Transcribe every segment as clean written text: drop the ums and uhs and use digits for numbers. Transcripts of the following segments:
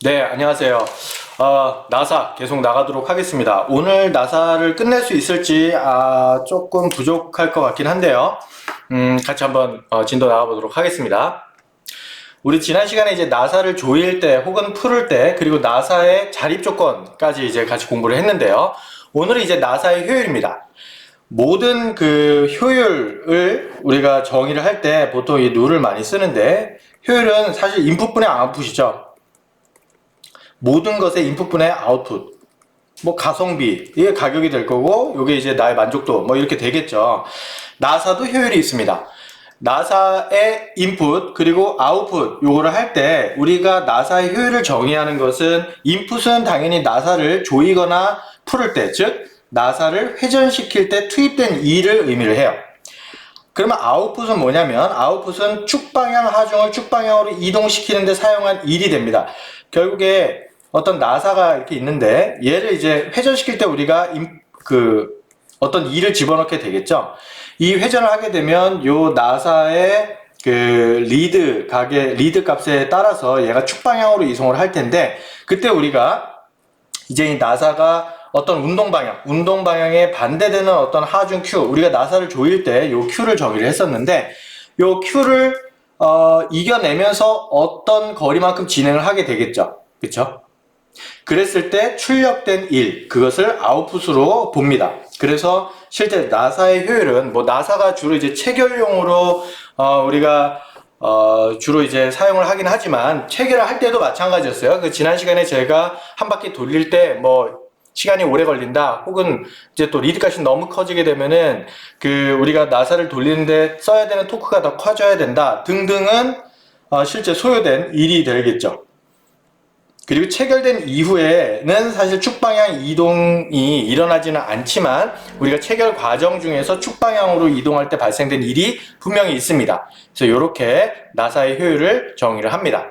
네, 안녕하세요. 나사 계속 나가도록 하겠습니다. 오늘 나사를 끝낼 수 있을지 조금 부족할 것 같긴 한데요. 같이 한번 진도 나가보도록 하겠습니다. 우리 지난 시간에 이제 나사를 조일 때 혹은 풀을 때 그리고 나사의 자립 조건까지 이제 같이 공부를 했는데요. 오늘은 이제 나사의 효율입니다. 모든 그 효율을 우리가 정의를 할 때 보통 이 룰을 많이 쓰는데 효율은 사실 인풋분의 아웃풋이죠. 모든 것의 인풋분의 아웃풋, 뭐 가성비, 이게 가격이 될 거고, 이게 이제 나의 만족도, 뭐 이렇게 되겠죠. 나사도 효율이 있습니다. 나사의 인풋 그리고 아웃풋 요거를 할 때 우리가 나사의 효율을 정의하는 것은 인풋은 당연히 나사를 조이거나 풀을 때, 즉 나사를 회전시킬 때 투입된 E를 의미를 해요. 그러면 아웃풋은 뭐냐면 아웃풋은 축방향 하중을 축방향으로 이동시키는 데 사용한 일이 됩니다. 결국에 어떤 나사가 이렇게 있는데 얘를 이제 회전시킬 때 우리가 어떤 일을 집어넣게 되겠죠. 이 회전을 하게 되면 요 나사의 그 리드 값에 따라서 얘가 축방향으로 이송을 할 텐데 그때 우리가 이제 이 나사가 어떤 운동 방향에 반대되는 어떤 하중 Q, 우리가 나사를 조일 때 요 Q를 정의를 했었는데 요 Q를 이겨내면서 어떤 거리만큼 진행을 하게 되겠죠. 그쵸? 그랬을 때 출력된 일, 그것을 아웃풋으로 봅니다. 그래서 실제 나사의 효율은 뭐 나사가 주로 이제 체결용으로 우리가 주로 이제 사용을 하긴 하지만 체결을 할 때도 마찬가지였어요. 그 지난 시간에 제가 한 바퀴 돌릴 때 뭐 시간이 오래 걸린다 혹은 이제 또 리드 값이 너무 커지게 되면은 그 우리가 나사를 돌리는데 써야 되는 토크가 더 커져야 된다 등등은 실제 소요된 일이 되겠죠. 그리고 체결된 이후에는 사실 축방향 이동이 일어나지는 않지만 우리가 체결 과정 중에서 축방향으로 이동할 때 발생된 일이 분명히 있습니다. 그래서 이렇게 나사의 효율을 정의를 합니다.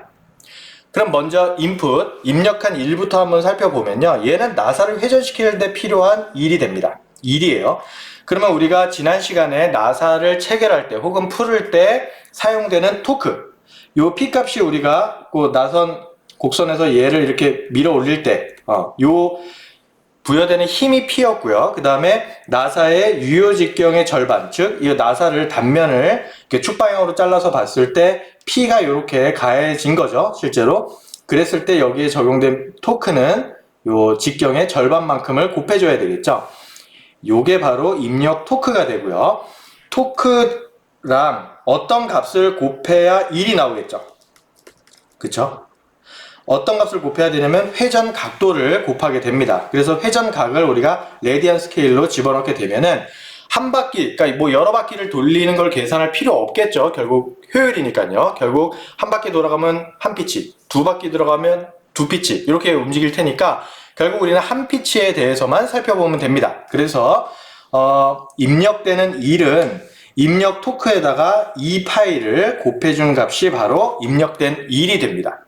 그럼 먼저 인풋, 입력한 일부터 한번 살펴보면요. 얘는 나사를 회전시킬 때 필요한 일이 됩니다. 일이에요. 그러면 우리가 지난 시간에 나사를 체결할 때 혹은 풀을 때 사용되는 토크, 요 P 값이 우리가 그 곡선에서 얘를 이렇게 밀어 올릴 때, 요 부여되는 힘이 P였고요. 그 다음에 나사의 유효직경의 절반, 즉, 이 나사를 단면을 이렇게 축방향으로 잘라서 봤을 때 P가 이렇게 가해진 거죠, 실제로. 그랬을 때 여기에 적용된 토크는 요 직경의 절반만큼을 곱해줘야 되겠죠. 요게 바로 입력 토크가 되고요. 토크랑 어떤 값을 곱해야 1이 나오겠죠. 그쵸? 어떤 값을 곱해야 되냐면 회전 각도를 곱하게 됩니다. 그래서 회전 각을 우리가 레디안 스케일로 집어넣게 되면은 한 바퀴, 그러니까 뭐 여러 바퀴를 돌리는 걸 계산할 필요 없겠죠. 결국 효율이니까요. 결국 한 바퀴 돌아가면 한 피치, 두 바퀴 들어가면 두 피치 이렇게 움직일 테니까 결국 우리는 한 피치에 대해서만 살펴보면 됩니다. 그래서 입력되는 일은 입력 토크에다가 이 파일을 곱해준 값이 바로 입력된 일이 됩니다.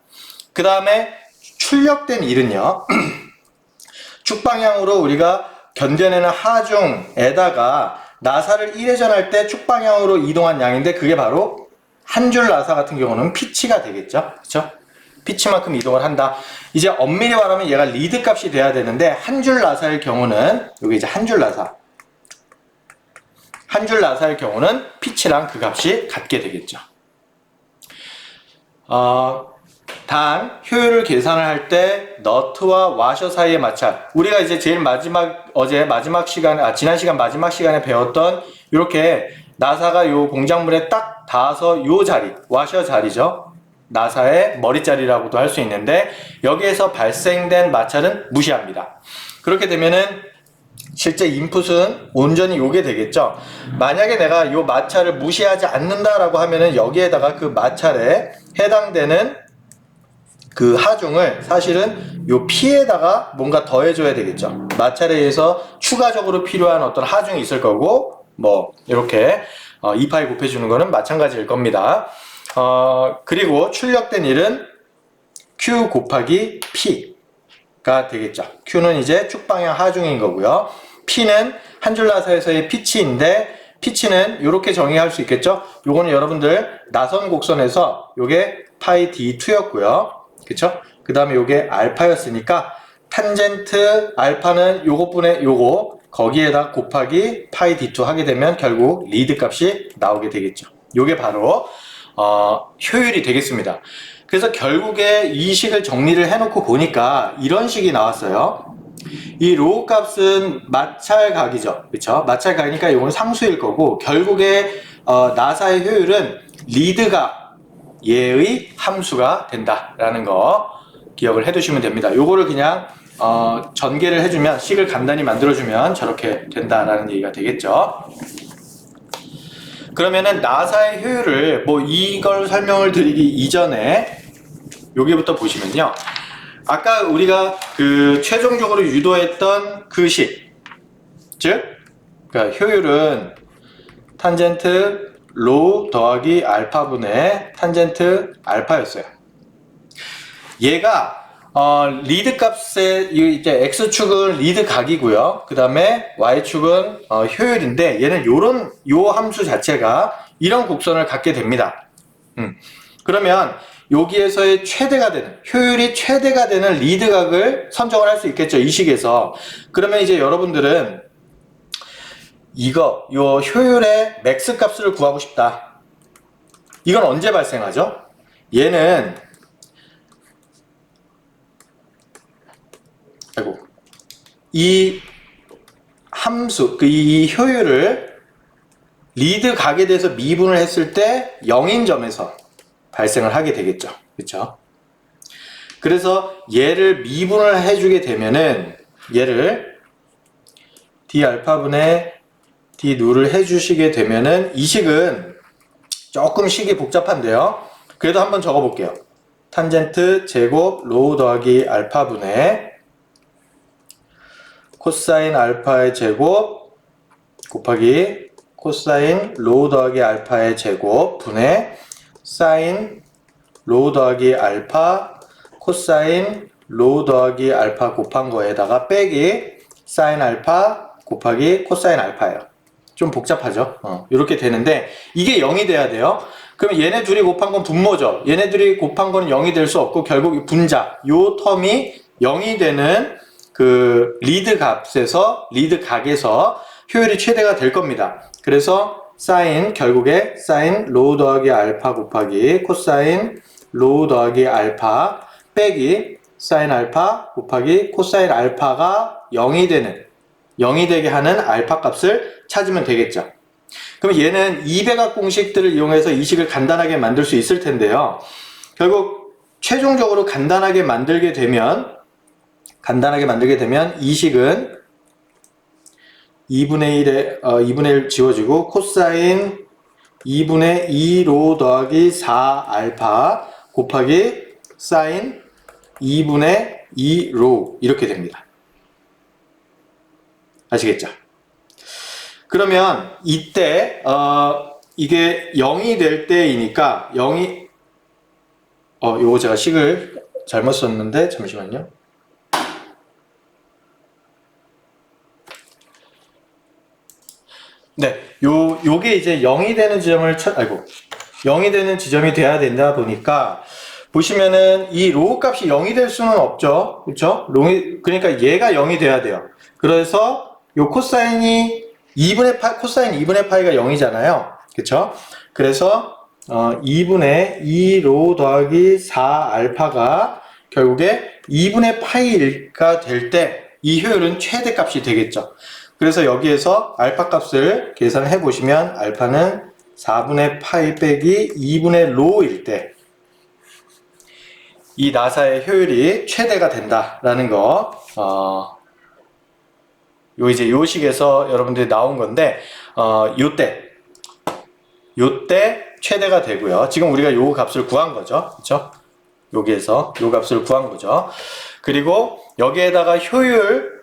그 다음에 출력된 일은요. 축방향으로 우리가 견뎌내는 하중에다가 나사를 1회전할 때 축방향으로 이동한 양인데 그게 바로 한 줄 나사 같은 경우는 피치가 되겠죠. 그쵸? 피치만큼 이동을 한다. 이제 엄밀히 말하면 얘가 리드 값이 돼야 되는데 한 줄 나사의 경우는 여기 이제 한 줄 나사의 경우는 피치랑 그 값이 같게 되겠죠. 단 효율을 계산을 할 때 너트와 와셔 사이의 마찰, 우리가 이제 제일 지난 시간 마지막 시간에 배웠던 이렇게 나사가 요 공작물에 딱 닿아서 요 자리, 와셔 자리죠. 나사의 머리자리라고도 할 수 있는데 여기에서 발생된 마찰은 무시합니다. 그렇게 되면은 실제 인풋은 온전히 요게 되겠죠. 만약에 내가 요 마찰을 무시하지 않는다라고 하면은 여기에다가 그 마찰에 해당되는 그 하중을 사실은 요 P에다가 뭔가 더해줘야 되겠죠. 마찰에 의해서 추가적으로 필요한 어떤 하중이 있을 거고, 뭐, 이렇게, 이 파일 곱해주는 거는 마찬가지일 겁니다. 그리고 출력된 일은 Q 곱하기 P가 되겠죠. Q는 이제 축방향 하중인 거고요. P는 한 줄 나사에서의 피치인데, 피치는 이렇게 정의할 수 있겠죠. 요거는 여러분들 나선 곡선에서 요게 파이 D2였고요. 그쵸? 그 다음에 요게 알파였으니까 탄젠트 알파는 요것분의 요거 거기에다 곱하기 파이 d2 하게 되면 결국 리드 값이 나오게 되겠죠. 요게 바로 효율이 되겠습니다. 그래서 결국에 이 식을 정리를 해놓고 보니까 이런 식이 나왔어요. 이 로우 값은 마찰각이죠. 그쵸? 마찰각이니까 이건 상수일 거고, 결국에 나사의 효율은 리드가 얘의 함수가 된다라는 거 기억을 해두시면 됩니다. 요거를 그냥 전개를 해주면, 식을 간단히 만들어주면 저렇게 된다라는 얘기가 되겠죠. 그러면은 나사의 효율을 뭐 이걸 설명을 드리기 이전에 여기부터 보시면요. 아까 우리가 그 최종적으로 유도했던 그 식, 즉 그러니까 효율은 탄젠트 로우 더하기 알파분의 탄젠트 알파였어요. 얘가 리드 값의 이제 x축은 리드 각이고요. 그 다음에 y축은 효율인데, 얘는 요 함수 자체가 이런 곡선을 갖게 됩니다. 그러면 여기에서의 최대가 되는, 효율이 최대가 되는 리드 각을 선정을 할 수 있겠죠, 이 식에서. 그러면 이제 여러분들은 요 효율의 맥스 값을 구하고 싶다. 이건 언제 발생하죠? 얘는 이 함수, 이 효율을 리드 각에 대해서 미분을 했을 때 0인 점에서 발생을 하게 되겠죠. 그렇죠? 그래서 얘를 미분을 해주게 되면은 얘를 d 알파분의 d 누를 해주시게 되면은 이 식은 조금 식이 복잡한데요. 그래도 한번 적어볼게요. 탄젠트 제곱 로우 더하기 알파분의 코사인 알파의 제곱 곱하기 코사인 로우 더하기 알파의 제곱 분의 사인 로우 더하기 알파 코사인 로우 더하기 알파 곱한 거에다가 빼기 사인 알파 곱하기 코사인 알파예요. 좀 복잡하죠? 이렇게 되는데 이게 0이 돼야 돼요. 그럼 얘네 둘이 곱한 건 분모죠. 얘네 둘이 곱한 건 0이 될 수 없고 결국 분자, 요 텀이 0이 되는 그 리드 값에서, 리드 각에서 효율이 최대가 될 겁니다. 그래서 사인, 결국에 사인 로우 더하기 알파 곱하기 코사인 로우 더하기 알파 빼기 사인 알파 곱하기 코사인 알파가 0이 되게 하는 알파 값을 찾으면 되겠죠. 그럼 얘는 2배각 공식들을 이용해서 이 식을 간단하게 만들 수 있을 텐데요. 결국 최종적으로 간단하게 만들게 되면 이 식은 2분의 1 지워지고 코사인 2분의 2 로우 더하기 4 알파 곱하기 사인 2분의 2 로우 이렇게 됩니다. 아시겠죠? 그러면 이때 이게 0이 될 때이니까 요거 제가 식을 잘못 썼는데 잠시만요. 네, 요게 이제 0이 되는 지점을 0이 되는 지점이 돼야 된다 보니까 보시면은 이 로우 값이 0이 될 수는 없죠. 그렇죠? 그러니까 얘가 0이 돼야 돼요. 그래서 요 코사인이 2분의 파이, 코사인 2분의 파이가 0이잖아요. 그렇죠? 그래서 2분의 2 로우 더하기 4 알파가 결국에 2분의 파이가 될 때 이 효율은 최대값이 되겠죠. 그래서 여기에서 알파 값을 계산해 보시면 알파는 4분의 파이 빼기 2분의 로우일 때 이 나사의 효율이 최대가 된다라는 거, 이제 요 식에서 여러분들이 나온 건데, 요때 최대가 되고요. 지금 우리가 요 값을 구한 거죠. 그쵸? 여기에서 요 값을 구한 거죠. 그리고 여기에다가 효율,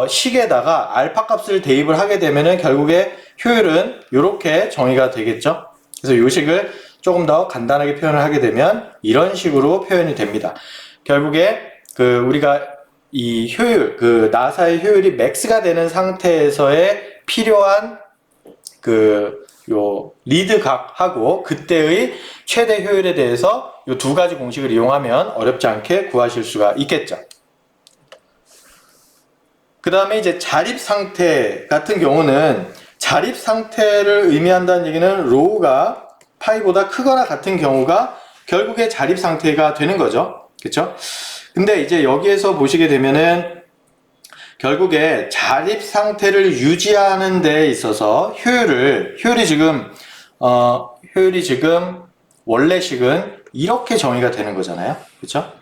식에다가 알파 값을 대입을 하게 되면은 결국에 효율은 이렇게 정의가 되겠죠. 그래서 요 식을 조금 더 간단하게 표현을 하게 되면 이런 식으로 표현이 됩니다. 결국에 우리가 이 효율, 나사의 효율이 맥스가 되는 상태에서의 필요한 요 리드각하고 그때의 최대 효율에 대해서 요 두 가지 공식을 이용하면 어렵지 않게 구하실 수가 있겠죠. 그 다음에 이제 자립 상태 같은 경우는 자립 상태를 의미한다는 얘기는 로우가 파이보다 크거나 같은 경우가 결국에 자립 상태가 되는 거죠. 그쵸? 근데 이제 여기에서 보시게 되면은 결국에 자립 상태를 유지하는 데 있어서 효율이 지금 원래식은 이렇게 정의가 되는 거잖아요. 그쵸?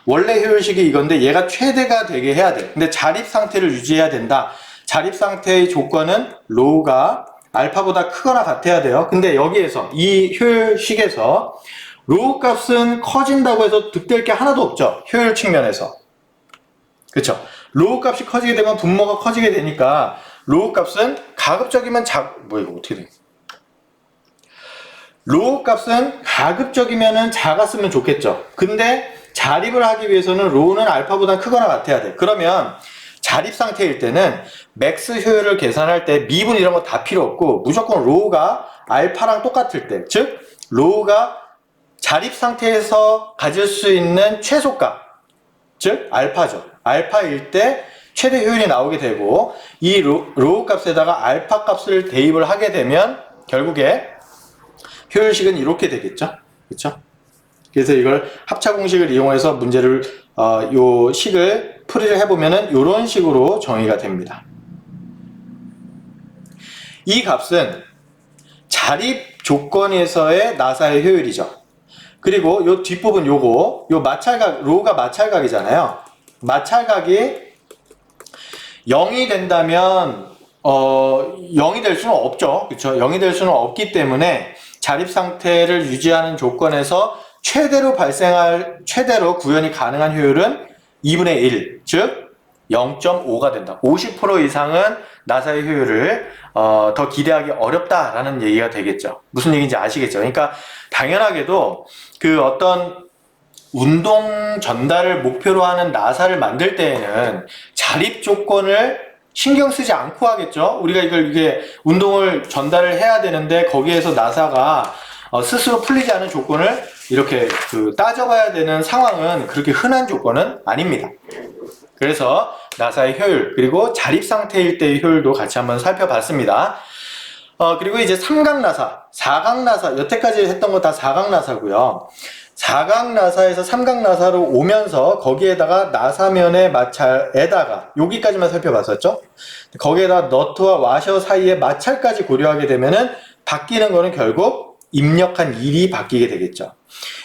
원래 효율식이 이건데 얘가 최대가 되게 해야 돼. 근데 자립 상태를 유지해야 된다. 자립 상태의 조건은 로우가 알파보다 크거나 같아야 돼요. 근데 여기에서 이 효율식에서 로우 값은 커진다고 해서 득될 게 하나도 없죠. 효율 측면에서. 그쵸? 로우 값이 커지게 되면 분모가 커지게 되니까 로우 값은 가급적이면 이거 어떻게 돼? 로우 값은 가급적이면은 작았으면 좋겠죠. 근데 자립을 하기 위해서는 로우는 알파보다 크거나 같아야 돼. 그러면 자립 상태일 때는 맥스 효율을 계산할 때 미분 이런 거 다 필요 없고 무조건 로우가 알파랑 똑같을 때, 즉 로우가 자립 상태에서 가질 수 있는 최소값, 즉 알파죠. 알파일 때 최대 효율이 나오게 되고 이 로우 값에다가 알파 값을 대입을 하게 되면 결국에 효율식은 이렇게 되겠죠. 그렇죠? 그래서 이걸 합차 공식을 이용해서 문제를 요 식을 풀이를 해보면은 이런 식으로 정의가 됩니다. 이 값은 자립 조건에서의 나사의 효율이죠. 그리고 요 뒷부분 요 마찰각, 로우가 마찰각이잖아요. 마찰각이 0이 된다면 0이 될 수는 없죠. 그렇죠? 0이 될 수는 없기 때문에 자립 상태를 유지하는 조건에서 최대로 구현이 가능한 효율은 2분의 1, 즉 0.5가 된다. 50% 이상은 나사의 효율을 더 기대하기 어렵다라는 얘기가 되겠죠. 무슨 얘기인지 아시겠죠? 그러니까 당연하게도 그 어떤 운동 전달을 목표로 하는 나사를 만들 때에는 자립 조건을 신경 쓰지 않고 하겠죠. 우리가 이게 운동을 전달을 해야 되는데 거기에서 나사가 스스로 풀리지 않은 조건을 이렇게 따져봐야 되는 상황은 그렇게 흔한 조건은 아닙니다. 그래서 나사의 효율 그리고 자립 상태일 때의 효율도 같이 한번 살펴봤습니다. 그리고 이제 삼각나사, 사각나사, 여태까지 했던 거 다 사각나사고요. 사각나사에서 삼각나사로 오면서 거기에다가 나사면의 마찰에다가 여기까지만 살펴봤었죠. 거기에다 너트와 와셔 사이의 마찰까지 고려하게 되면은 바뀌는 거는 결국 입력한 일이 바뀌게 되겠죠.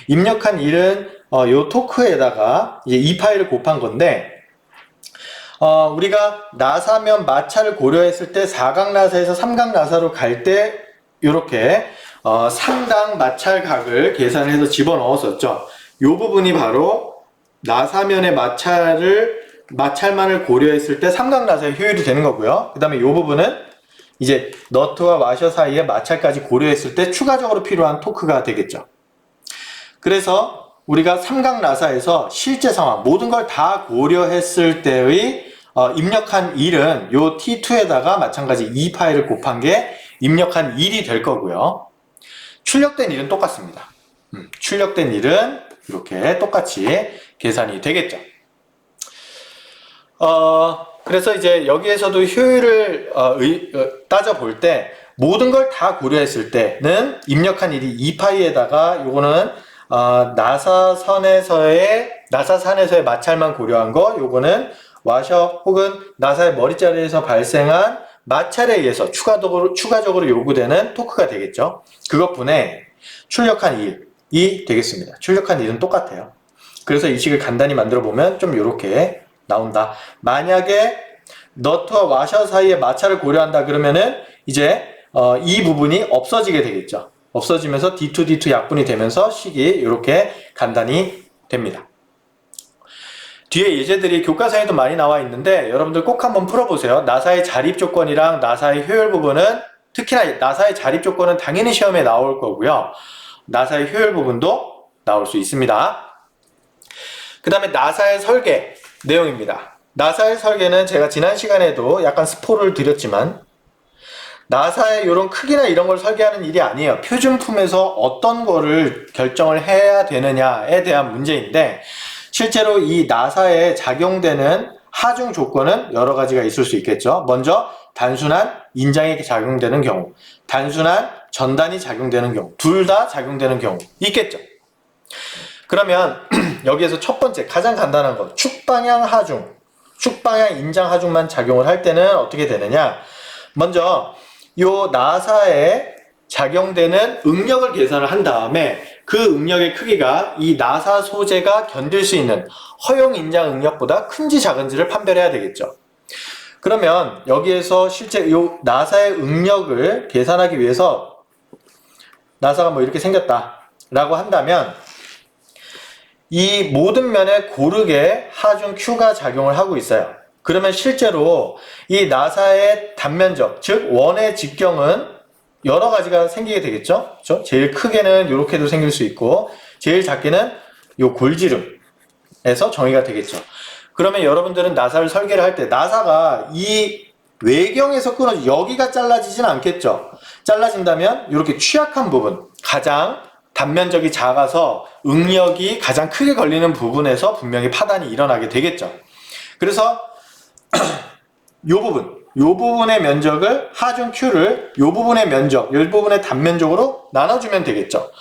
입력한 일은 요 토크에다가 이제 이 파일을 곱한 건데 우리가 나사면 마찰을 고려했을 때 사각나사에서 삼각나사로 갈 때 이렇게 상당 마찰각을 계산해서 집어넣었었죠. 이 부분이 바로 나사면의 마찰만을 고려했을 때 삼각나사의 효율이 되는 거고요. 그 다음에 이 부분은 이제 너트와 와셔 사이의 마찰까지 고려했을 때 추가적으로 필요한 토크가 되겠죠. 그래서 우리가 삼각나사에서 실제 상황 모든 걸 다 고려했을 때의 입력한 일은 요 T2에다가 마찬가지 이 파일을 곱한 게 입력한 일이 될 거고요. 출력된 일은 똑같습니다. 출력된 일은 이렇게 똑같이 계산이 되겠죠. 그래서 이제 여기에서도 효율을 따져볼 때 모든 걸 다 고려했을 때는 입력한 일이 2파이에다가 요거는 나사산에서의 마찰만 고려한 거, 요거는 와셔 혹은 나사의 머리자리에서 발생한 마찰에 의해서 추가적으로 요구되는 토크가 되겠죠. 그것분에 출력한 일이 되겠습니다. 출력한 일은 똑같아요. 그래서 이 식을 간단히 만들어 보면 좀 이렇게 나온다. 만약에 너트와 와셔 사이의 마찰을 고려한다 그러면은 이제 이 부분이 없어지게 되겠죠. 없어지면서 D2, 약분이 되면서 식이 이렇게 간단히 됩니다. 뒤에 예제들이 교과서에도 많이 나와 있는데 여러분들 꼭 한번 풀어보세요. 나사의 자립 조건이랑 나사의 효율 부분은 특히나 나사의 자립 조건은 당연히 시험에 나올 거고요. 나사의 효율 부분도 나올 수 있습니다. 그 다음에 나사의 설계 내용입니다. 나사의 설계는 제가 지난 시간에도 약간 스포를 드렸지만 나사의 이런 크기나 이런 걸 설계하는 일이 아니에요. 표준품에서 어떤 거를 결정을 해야 되느냐에 대한 문제인데, 실제로 이 나사에 작용되는 하중 조건은 여러 가지가 있을 수 있겠죠. 먼저 단순한 인장이 작용되는 경우, 단순한 전단이 작용되는 경우, 둘 다 작용되는 경우 있겠죠. 그러면 여기에서 첫 번째 가장 간단한 거, 축방향 하중, 축방향 인장 하중만 작용을 할 때는 어떻게 되느냐. 먼저 요 나사에 작용되는 응력을 계산을 한 다음에 그 응력의 크기가 이 나사 소재가 견딜 수 있는 허용 인장 응력보다 큰지 작은지를 판별해야 되겠죠. 그러면 여기에서 실제 요 나사의 응력을 계산하기 위해서 나사가 뭐 이렇게 생겼다 라고 한다면 이 모든 면에 고르게 하중 Q가 작용을 하고 있어요. 그러면 실제로 이 나사의 단면적, 즉 원의 직경은 여러 가지가 생기게 되겠죠. 그렇죠? 제일 크게는 이렇게도 생길 수 있고 제일 작게는 요 골지름에서 정의가 되겠죠. 그러면 여러분들은 나사를 설계를 할 때 나사가 이 외경에서 끊어지 여기가 잘라지진 않겠죠. 잘라진다면 이렇게 취약한 부분, 가장 단면적이 작아서 응력이 가장 크게 걸리는 부분에서 분명히 파단이 일어나게 되겠죠. 그래서 요 부분의 면적을 하중 Q를 요 부분의 면적, 요 부분의 단면적으로 나눠주면 되겠죠.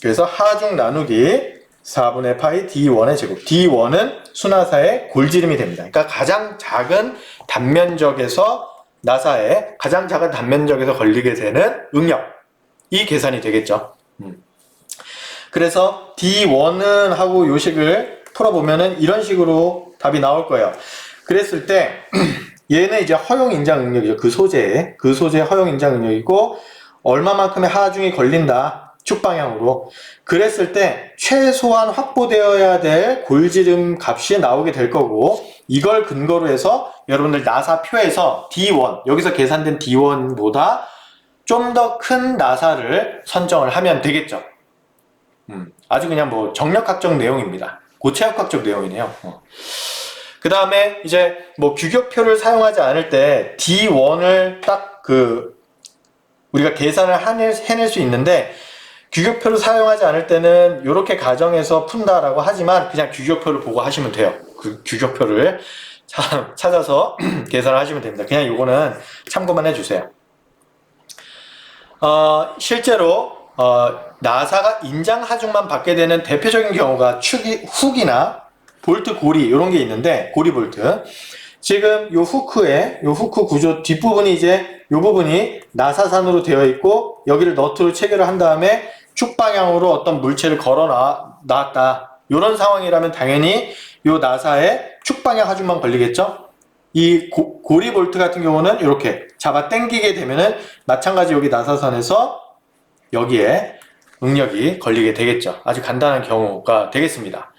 그래서 하중 나누기 4분의 파이 D1의 제곱. D1은 수나사의 골지름이 됩니다. 그러니까 가장 작은 단면적에서 나사의 가장 작은 단면적에서 걸리게 되는 응력. 이 계산이 되겠죠. 그래서 D1은 하고 요식을 풀어보면은 이런 식으로 답이 나올 거예요. 그랬을 때 얘는 이제 허용 인장 응력이죠. 그 소재의 허용 인장 응력이고 얼마만큼의 하중이 걸린다. 축방향으로. 그랬을 때 최소한 확보되어야 될 골지름 값이 나오게 될 거고 이걸 근거로 해서 여러분들 나사표에서 D1, 여기서 계산된 D1보다 좀 더 큰 나사를 선정을 하면 되겠죠. 아주 그냥 뭐 정력학적 내용입니다. 고체역학적 내용이네요. 그 다음에 이제 뭐 규격표를 사용하지 않을 때 D1을 딱 우리가 계산을 해낼 수 있는데 규격표를 사용하지 않을 때는 이렇게 가정해서 푼다라고 하지만 그냥 규격표를 보고 하시면 돼요. 그 규격표를 찾아서 계산을 하시면 됩니다. 그냥 이거는 참고만 해주세요. 실제로 나사가 인장 하중만 받게 되는 대표적인 경우가 훅이나 볼트 고리 이런 게 있는데 고리 볼트. 지금 요 후크 구조 뒷부분이 이제 요 부분이 나사산으로 되어 있고 여기를 너트로 체결을 한 다음에 축방향으로 어떤 물체를 걸어 놨다. 이런 상황이라면 당연히 요 나사에 축방향 하중만 걸리겠죠. 이 고리 볼트 같은 경우는 이렇게 잡아 당기게 되면은 마찬가지 여기 나사선에서 여기에 응력이 걸리게 되겠죠. 아주 간단한 경우가 되겠습니다.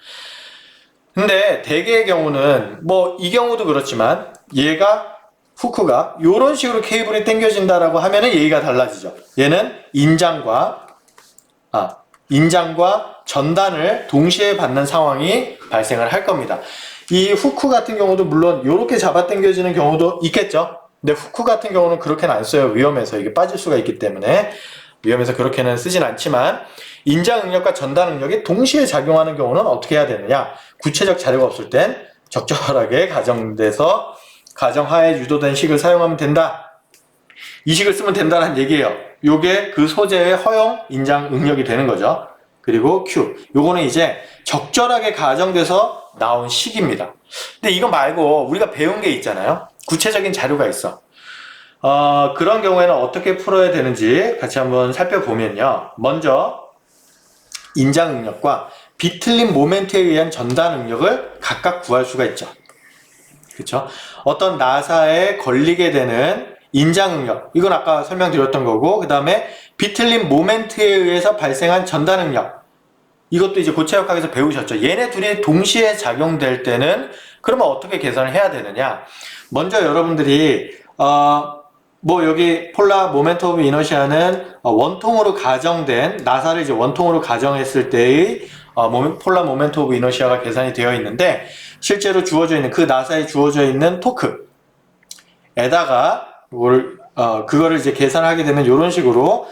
근데 대개의 경우는 뭐 이 경우도 그렇지만 얘가 후크가 이런 식으로 케이블이 당겨진다라고 하면은 얘기가 달라지죠. 얘는 인장과 전단을 동시에 받는 상황이 발생을 할 겁니다. 이 후크 같은 경우도 물론 이렇게 잡아 당겨지는 경우도 있겠죠. 근데 후크 같은 경우는 그렇게는 안 써요. 위험해서 이게 빠질 수가 있기 때문에 위험해서 그렇게는 쓰진 않지만 인장 응력과 전단 응력이 동시에 작용하는 경우는 어떻게 해야 되느냐. 구체적 자료가 없을 땐 적절하게 가정하에 유도된 식을 사용하면 된다. 이 식을 쓰면 된다는 얘기예요. 요게 그 소재의 허용 인장 응력이 되는 거죠. 그리고 Q. 요거는 이제 적절하게 가정돼서 나온 식입니다. 근데 이거 말고 우리가 배운 게 있잖아요. 구체적인 자료가 있어. 그런 경우에는 어떻게 풀어야 되는지 같이 한번 살펴보면요. 먼저 인장 응력과 비틀린 모멘트에 의한 전단 응력을 각각 구할 수가 있죠. 그렇죠? 어떤 나사에 걸리게 되는 인장 응력, 이건 아까 설명드렸던 거고, 그 다음에 비틀린 모멘트에 의해서 발생한 전단 응력, 이것도 이제 고체역학에서 배우셨죠. 얘네 둘이 동시에 작용될 때는 그러면 어떻게 계산을 해야 되느냐. 먼저 여러분들이 뭐 여기 폴라 모멘트 오브 이너시아는 원통으로 가정된 나사를 이제 원통으로 가정했을 때의 폴라 모멘트 오브 이너시아가 계산이 되어 있는데 실제로 주어져 있는 그 나사에 주어져 있는 토크에다가 이걸 그거를 이제 계산하게 되면 이런 식으로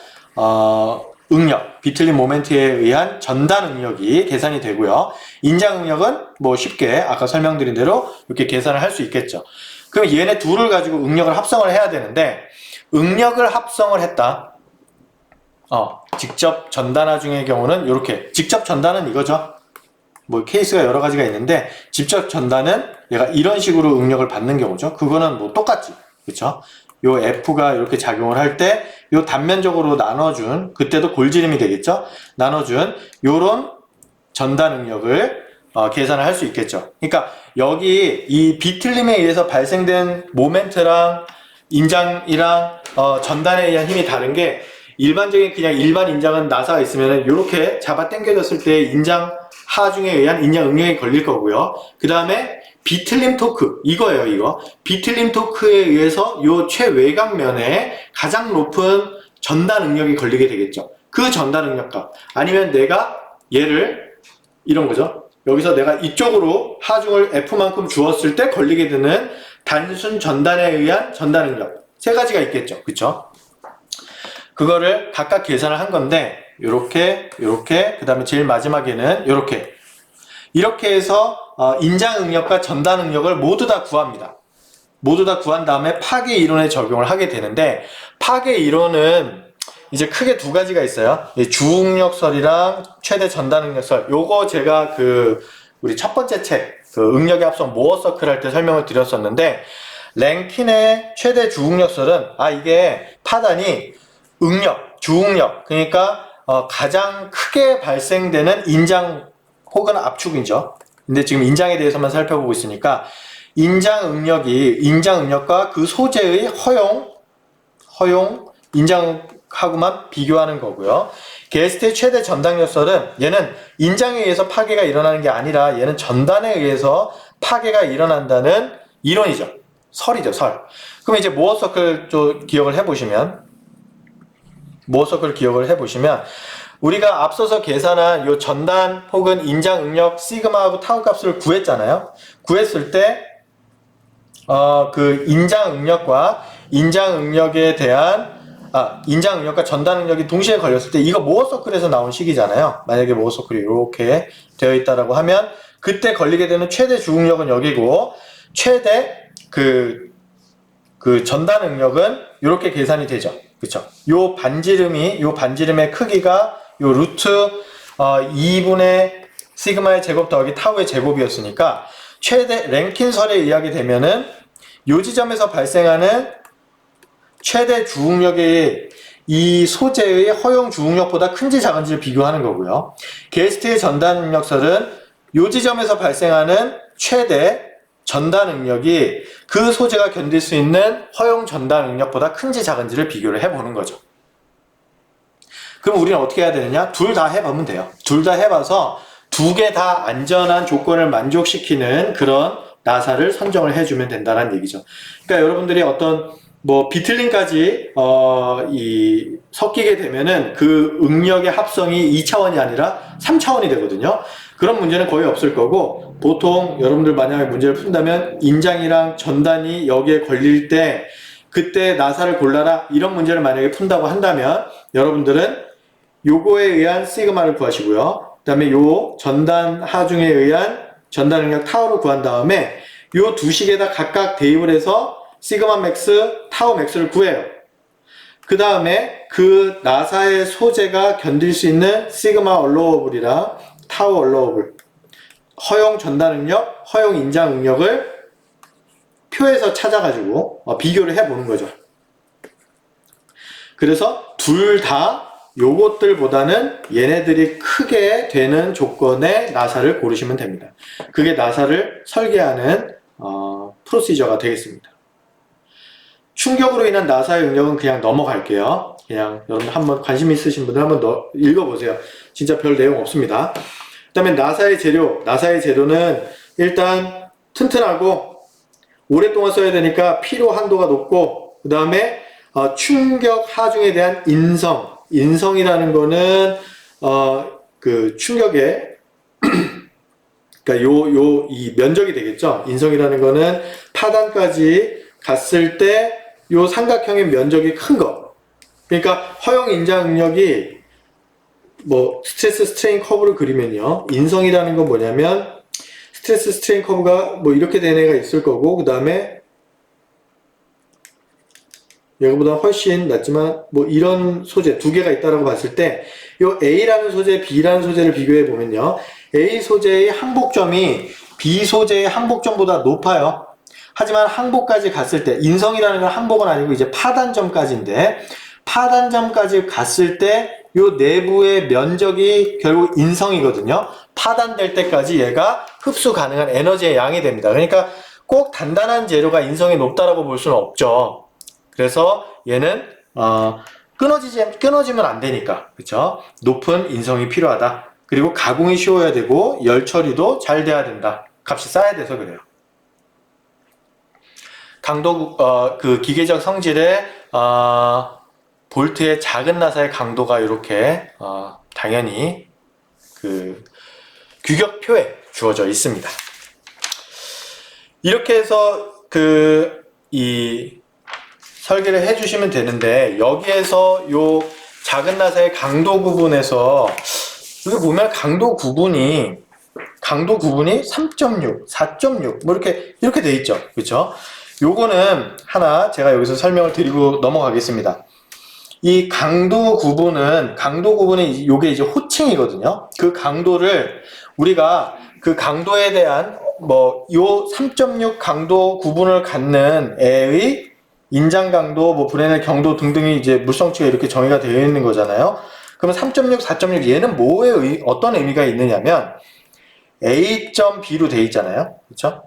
응력, 비틀린 모멘트에 의한 전단 응력이 계산이 되고요. 인장 응력은 뭐 쉽게 아까 설명드린 대로 이렇게 계산을 할 수 있겠죠. 그럼 얘네 둘을 가지고 응력을 합성을 해야 되는데, 응력을 합성을 했다. 직접 전단화 중의 경우는 이렇게, 직접 전단은 이거죠. 뭐 케이스가 여러 가지가 있는데, 직접 전단은 얘가 이런 식으로 응력을 받는 경우죠. 그거는 뭐 똑같지, 그쵸? 요 F가 이렇게 작용을 할 때 요 단면적으로 나눠준, 그때도 골지름이 되겠죠? 나눠준 요런 전단 응력을 계산을 할 수 있겠죠. 그러니까 여기 이 비틀림에 의해서 발생된 모멘트랑 인장이랑 전단에 의한 힘이 다른 게, 일반적인 그냥 일반 인장은 나사가 있으면 이렇게 잡아 당겨졌을 때 인장 하중에 의한 인장 응력이 걸릴 거고요. 그 다음에 비틀림 토크, 이거예요, 이거. 비틀림 토크에 의해서 요 최외곽면에 가장 높은 전단 응력이 걸리게 되겠죠. 그 전단 응력값. 아니면 내가 얘를, 이런 거죠. 여기서 내가 이쪽으로 하중을 F만큼 주었을 때 걸리게 되는 단순 전단에 의한 전단 응력. 세 가지가 있겠죠. 그쵸? 그거를 각각 계산을 한 건데, 요렇게, 그 다음에 제일 마지막에는 요렇게. 이렇게 해서 인장 응력과 전단 응력을 모두 다 구합니다. 모두 다 구한 다음에 파괴 이론에 적용을 하게 되는데, 파괴 이론은 이제 크게 두 가지가 있어요. 주응력설이랑 최대 전단 응력설. 요거 제가 우리 첫 번째 책, 응력의 합성 모어 서클 할 때 설명을 드렸었는데, 랭킨의 최대 주응력설은, 이게 파단이 응력, 주응력, 그러니까 가장 크게 발생되는 인장 혹은 압축이죠. 근데 지금 인장에 대해서만 살펴보고 있으니까, 인장 응력과 그 소재의 허용 인장하고만 비교하는 거고요. 게스트의 최대 전단력설은, 얘는 인장에 의해서 파괴가 일어나는 게 아니라 얘는 전단에 의해서 파괴가 일어난다는 이론이죠. 설이죠, 설. 그럼 이제 모어 서클 기억을 해보시면, 우리가 앞서서 계산한 요 전단 혹은 인장 응력 시그마하고 타우 값을 구했잖아요. 구했을 때 그 인장 응력과 전단 응력이 동시에 걸렸을 때, 이거 모어 서클에서 나온 식이잖아요. 만약에 모어 서클이 이렇게 되어 있다라고 하면, 그때 걸리게 되는 최대 주응력은 여기고, 최대 그 전단 응력은 이렇게 계산이 되죠. 그쵸? 요 반지름의 크기가 요 루트 2분의 시그마의 제곱 더하기 타우의 제곱이었으니까, 최대 랭킨설에 의하게 되면은 요 지점에서 발생하는 최대 주응력이 이 소재의 허용 주응력보다 큰지 작은지를 비교하는 거고요. 게스트의 전단 응력설은 요 지점에서 발생하는 최대 전단 응력이 그 소재가 견딜 수 있는 허용 전단 응력보다 큰지 작은지를 비교를 해보는 거죠. 그럼 우리는 어떻게 해야 되느냐? 둘 다 해보면 돼요. 둘 다 해봐서 두 개 다 안전한 조건을 만족시키는 그런 나사를 선정을 해주면 된다는 얘기죠. 그러니까 여러분들이 어떤 비틀림까지 섞이게 되면은 그 응력의 합성이 2차원이 아니라 3차원이 되거든요. 그런 문제는 거의 없을 거고, 보통 여러분들 만약에 문제를 푼다면 인장이랑 전단이 여기에 걸릴 때 그때 나사를 골라라, 이런 문제를 만약에 푼다고 한다면 여러분들은 요거에 의한 시그마를 구하시고요. 그 다음에 요 전단 하중에 의한 전단 응력 타우를 구한 다음에 요 두 식에다 각각 대입을 해서 시그마 맥스, 타우 맥스를 구해요. 그 다음에 그 나사의 소재가 견딜 수 있는 시그마 얼로어블이랑 타우 얼로어블, 허용 전단 응력, 허용 인장 응력을 표에서 찾아가지고 비교를 해보는 거죠. 그래서 둘 다 요것들보다는 얘네들이 크게 되는 조건의 나사를 고르시면 됩니다. 그게 나사를 설계하는 프로시저가 되겠습니다. 충격으로 인한 나사의 응력은 그냥 넘어갈게요. 그냥 여러분 한번 관심 있으신 분들 한번 읽어보세요. 진짜 별 내용 없습니다. 그 다음에 나사의 재료는 일단 튼튼하고 오랫동안 써야 되니까 필요 한도가 높고, 그 다음에 충격 하중에 대한 인성이라는 거는 그 충격의 그러니까 이 면적이 되겠죠. 인성이라는 거는 파단까지 갔을 때 요 삼각형의 면적이 큰 거. 그러니까 허용 인장 응력이 뭐 스트레스 스트레인 커브를 그리면요. 인성이라는 건 뭐냐면 스트레스 스트레인 커브가 뭐 이렇게 된 애가 있을 거고 그 다음에 얘보다 훨씬 낮지만 뭐 이런 소재 두 개가 있다라고 봤을 때 요 A라는 소재, B라는 소재를 비교해 보면요. A 소재의 항복점이 B 소재의 항복점보다 높아요. 하지만 항복까지 갔을 때 인성이라는 건 항복은 아니고 이제 파단점까지인데 파단점까지 갔을 때 요 내부의 면적이 결국 인성이거든요. 파단될 때까지 얘가 흡수 가능한 에너지의 양이 됩니다. 그러니까 꼭 단단한 재료가 인성이 높다라고 볼 수는 없죠. 그래서 얘는 끊어지면 안 되니까 그렇죠? 높은 인성이 필요하다. 그리고 가공이 쉬워야 되고 열 처리도 잘 돼야 된다. 값이 싸야 돼서 그래요. 강도 그 기계적 성질의 볼트의 작은 나사의 강도가 이렇게 당연히 그 규격표에 주어져 있습니다. 이렇게 해서 이 설계를 해주시면 되는데 여기에서 요 작은 나사의 강도 구분에서 여기 보면 강도 구분이 3.6, 4.6 뭐 이렇게 돼 있죠. 그렇죠? 요거는 하나 제가 여기서 설명을 드리고 넘어가겠습니다. 이 강도 구분이 요게 이제 호칭이거든요. 그 강도를 우리가 그 강도에 대한 요 3.6 강도 구분을 갖는 애의 인장 강도, 브레넬 경도 등등이 이제 물성치가 이렇게 정의가 되어 있는 거잖아요. 그러면 3.6, 4.6 얘는 어떤 의미가 있느냐면 A.B로 되어 있잖아요. 그렇죠?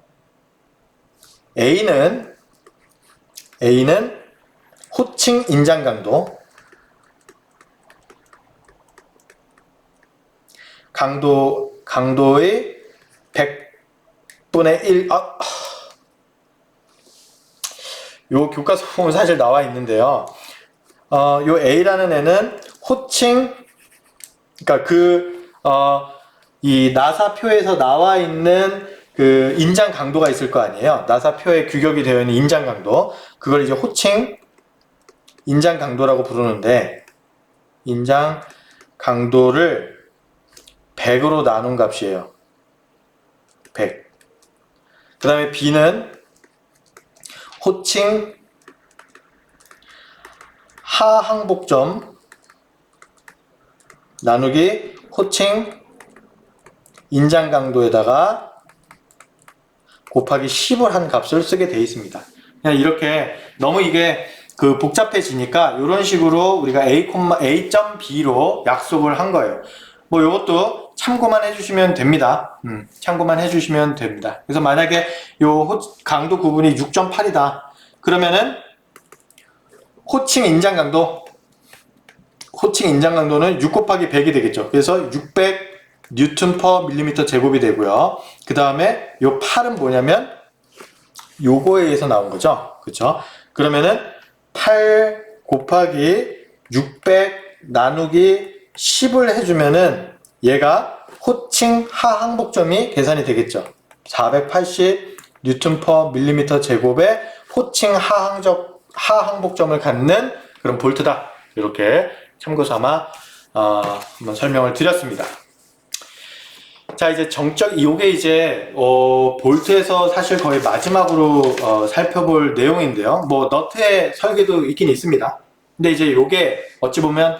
A는 호칭 인장 강도의 100분의 1 요 교과서 보면 사실 나와 있는데요. 요 A라는 애는 호칭, 그러니까 이 나사표에서 나와 있는 그 인장 강도가 있을 거 아니에요. 나사표에 규격이 되어 있는 인장 강도. 그걸 이제 호칭 인장 강도라고 부르는데, 인장 강도를 100으로 나눈 값이에요. 100. 그 다음에 B는 호칭 하항복점 나누기 호칭 인장 강도에다가 곱하기 10을 한 값을 쓰게 되어 있습니다. 그냥 이렇게 너무 이게 복잡해지니까 이런 식으로 우리가 A.B로 약속을 한 거예요. 요것도 참고만 해주시면 됩니다. 참고만 해주시면 됩니다. 그래서 만약에 요 강도 구분이 6.8이다. 그러면은 호칭 인장 강도는 6 곱하기 100이 되겠죠. 그래서 600 뉴턴 퍼 밀리미터 제곱이 되고요. 그 다음에 요 8은 뭐냐면 요거에 의해서 나온 거죠. 그쵸? 그러면은 8 곱하기 600 나누기 10을 해주면은 얘가 호칭 하항복점이 계산이 되겠죠. 480 뉴턴 퍼 밀리미터 제곱에 호칭 하항복점을 갖는 그런 볼트다. 이렇게 참고 삼아 한번 설명을 드렸습니다. 자, 이제 요게 이제 볼트에서 사실 거의 마지막으로 살펴볼 내용인데요. 너트의 설계도 있긴 있습니다. 근데 이제 요게 어찌 보면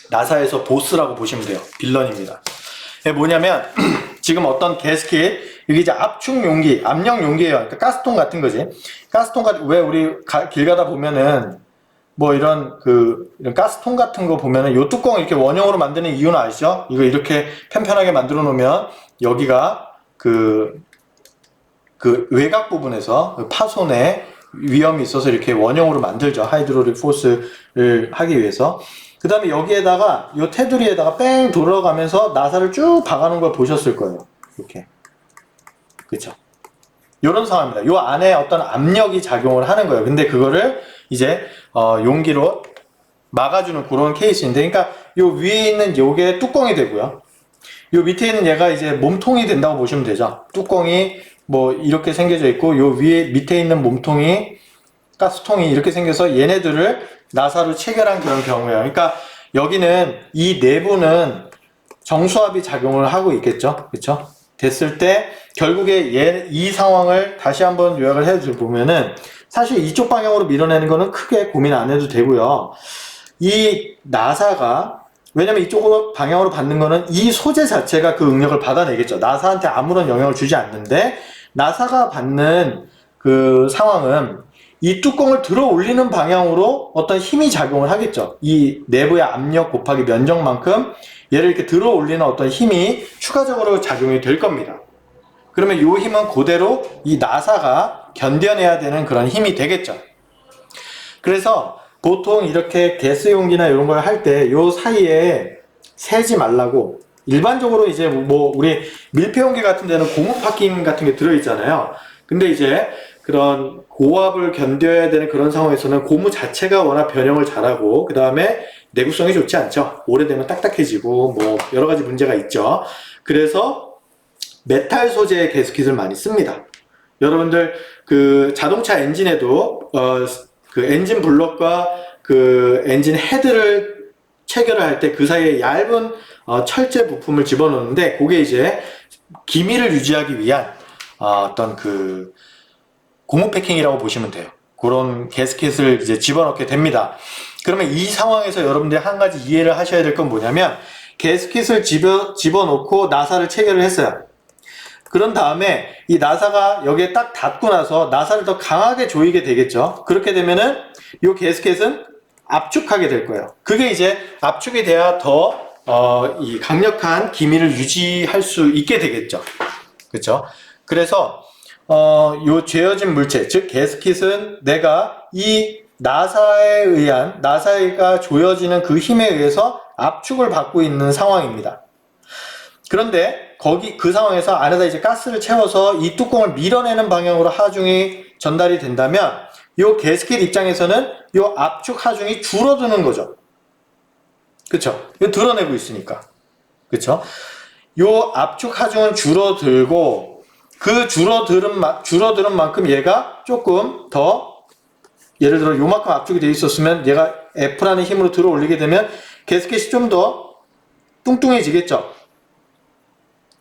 나사에서 보스라고 보시면 돼요. 빌런입니다. 이게 뭐냐면 지금 어떤 게스킷, 이게 이제 압축 용기, 압력 용기예요. 그러니까 가스통 같은 거지. 왜 우리 길 가다 보면은 이런 가스통 같은 거 보면은 요 뚜껑 이렇게 원형으로 만드는 이유는 아시죠? 이거 이렇게 편편하게 만들어 놓으면 여기가 외곽 부분에서 파손에 위험이 있어서 이렇게 원형으로 만들죠. 하이드로릭 포스를 하기 위해서. 그 다음에 여기에다가 요 테두리에다가 뺑 돌아가면서 나사를 쭉 박아놓은 걸 보셨을 거예요. 이렇게. 그쵸? 요런 상황입니다. 요 안에 어떤 압력이 작용을 하는 거예요. 근데 그거를 이제 용기로 막아주는 그런 케이스인데, 그러니까 요 위에 있는 요게 뚜껑이 되고요. 요 밑에 있는 얘가 이제 몸통이 된다고 보시면 되죠. 뚜껑이 뭐 이렇게 생겨져 있고 요 위에 밑에 있는 몸통이 가스통이 이렇게 생겨서 얘네들을 나사로 체결한 그런 경우예요. 그러니까 여기는 이 내부는 정수압이 작용을 하고 있겠죠. 그렇죠? 됐을 때 결국에 이 상황을 다시 한번 요약을 해 보면은 사실 이쪽 방향으로 밀어내는 거는 크게 고민 안 해도 되고요. 이 나사가 왜냐면 이쪽으로 방향으로 받는 거는 이 소재 자체가 그 응력을 받아내겠죠. 나사한테 아무런 영향을 주지 않는데 나사가 받는 그 상황은 이 뚜껑을 들어 올리는 방향으로 어떤 힘이 작용을 하겠죠. 이 내부의 압력 곱하기 면적만큼 얘를 이렇게 들어 올리는 어떤 힘이 추가적으로 작용이 될 겁니다. 그러면 이 힘은 그대로 이 나사가 견뎌내야 되는 그런 힘이 되겠죠. 그래서 보통 이렇게 가스 용기나 이런 걸 할 때 요 사이에 새지 말라고 일반적으로 이제 뭐 우리 밀폐 용기 같은 데는 고무 파킹 같은 게 들어있잖아요. 근데 이제 그런 고압을 견뎌야 되는 그런 상황에서는 고무 자체가 워낙 변형을 잘하고 그 다음에 내구성이 좋지 않죠. 오래되면 딱딱해지고 뭐 여러 가지 문제가 있죠. 그래서 메탈 소재의 가스킷을 많이 씁니다. 여러분들 그 자동차 엔진에도 그 엔진 블럭과 그 엔진 헤드를 체결할 때 그 사이에 얇은 철제 부품을 집어넣는데 그게 이제 기미를 유지하기 위한 어떤 그 고무 패킹이라고 보시면 돼요. 그런 가스켓을 이제 집어넣게 됩니다. 그러면 이 상황에서 여러분들이 한 가지 이해를 하셔야 될 건 뭐냐면 가스켓을 집어넣고 나사를 체결을 했어요. 그런 다음에 이 나사가 여기에 딱 닿고 나서 나사를 더 강하게 조이게 되겠죠. 그렇게 되면은 이 가스켓은 압축하게 될 거예요. 그게 이제 압축이 돼야 더 이 강력한 기미를 유지할 수 있게 되겠죠. 그렇죠? 그래서 요 죄어진 물체, 즉 가스킷은 내가 이 나사가 조여지는 그 힘에 의해서 압축을 받고 있는 상황입니다. 그런데 그 상황에서 안에다 이제 가스를 채워서 이 뚜껑을 밀어내는 방향으로 하중이 전달이 된다면 요 가스킷 입장에서는 요 압축 하중이 줄어드는 거죠. 그쵸? 이거 드러내고 있으니까. 그쵸? 요 압축 하중은 줄어들고 그 줄어드는 만큼 얘가 조금 더 예를 들어 요만큼 압축이 되어 있었으면 얘가 F라는 힘으로 들어 올리게 되면 가스켓이 좀 더 뚱뚱해지겠죠.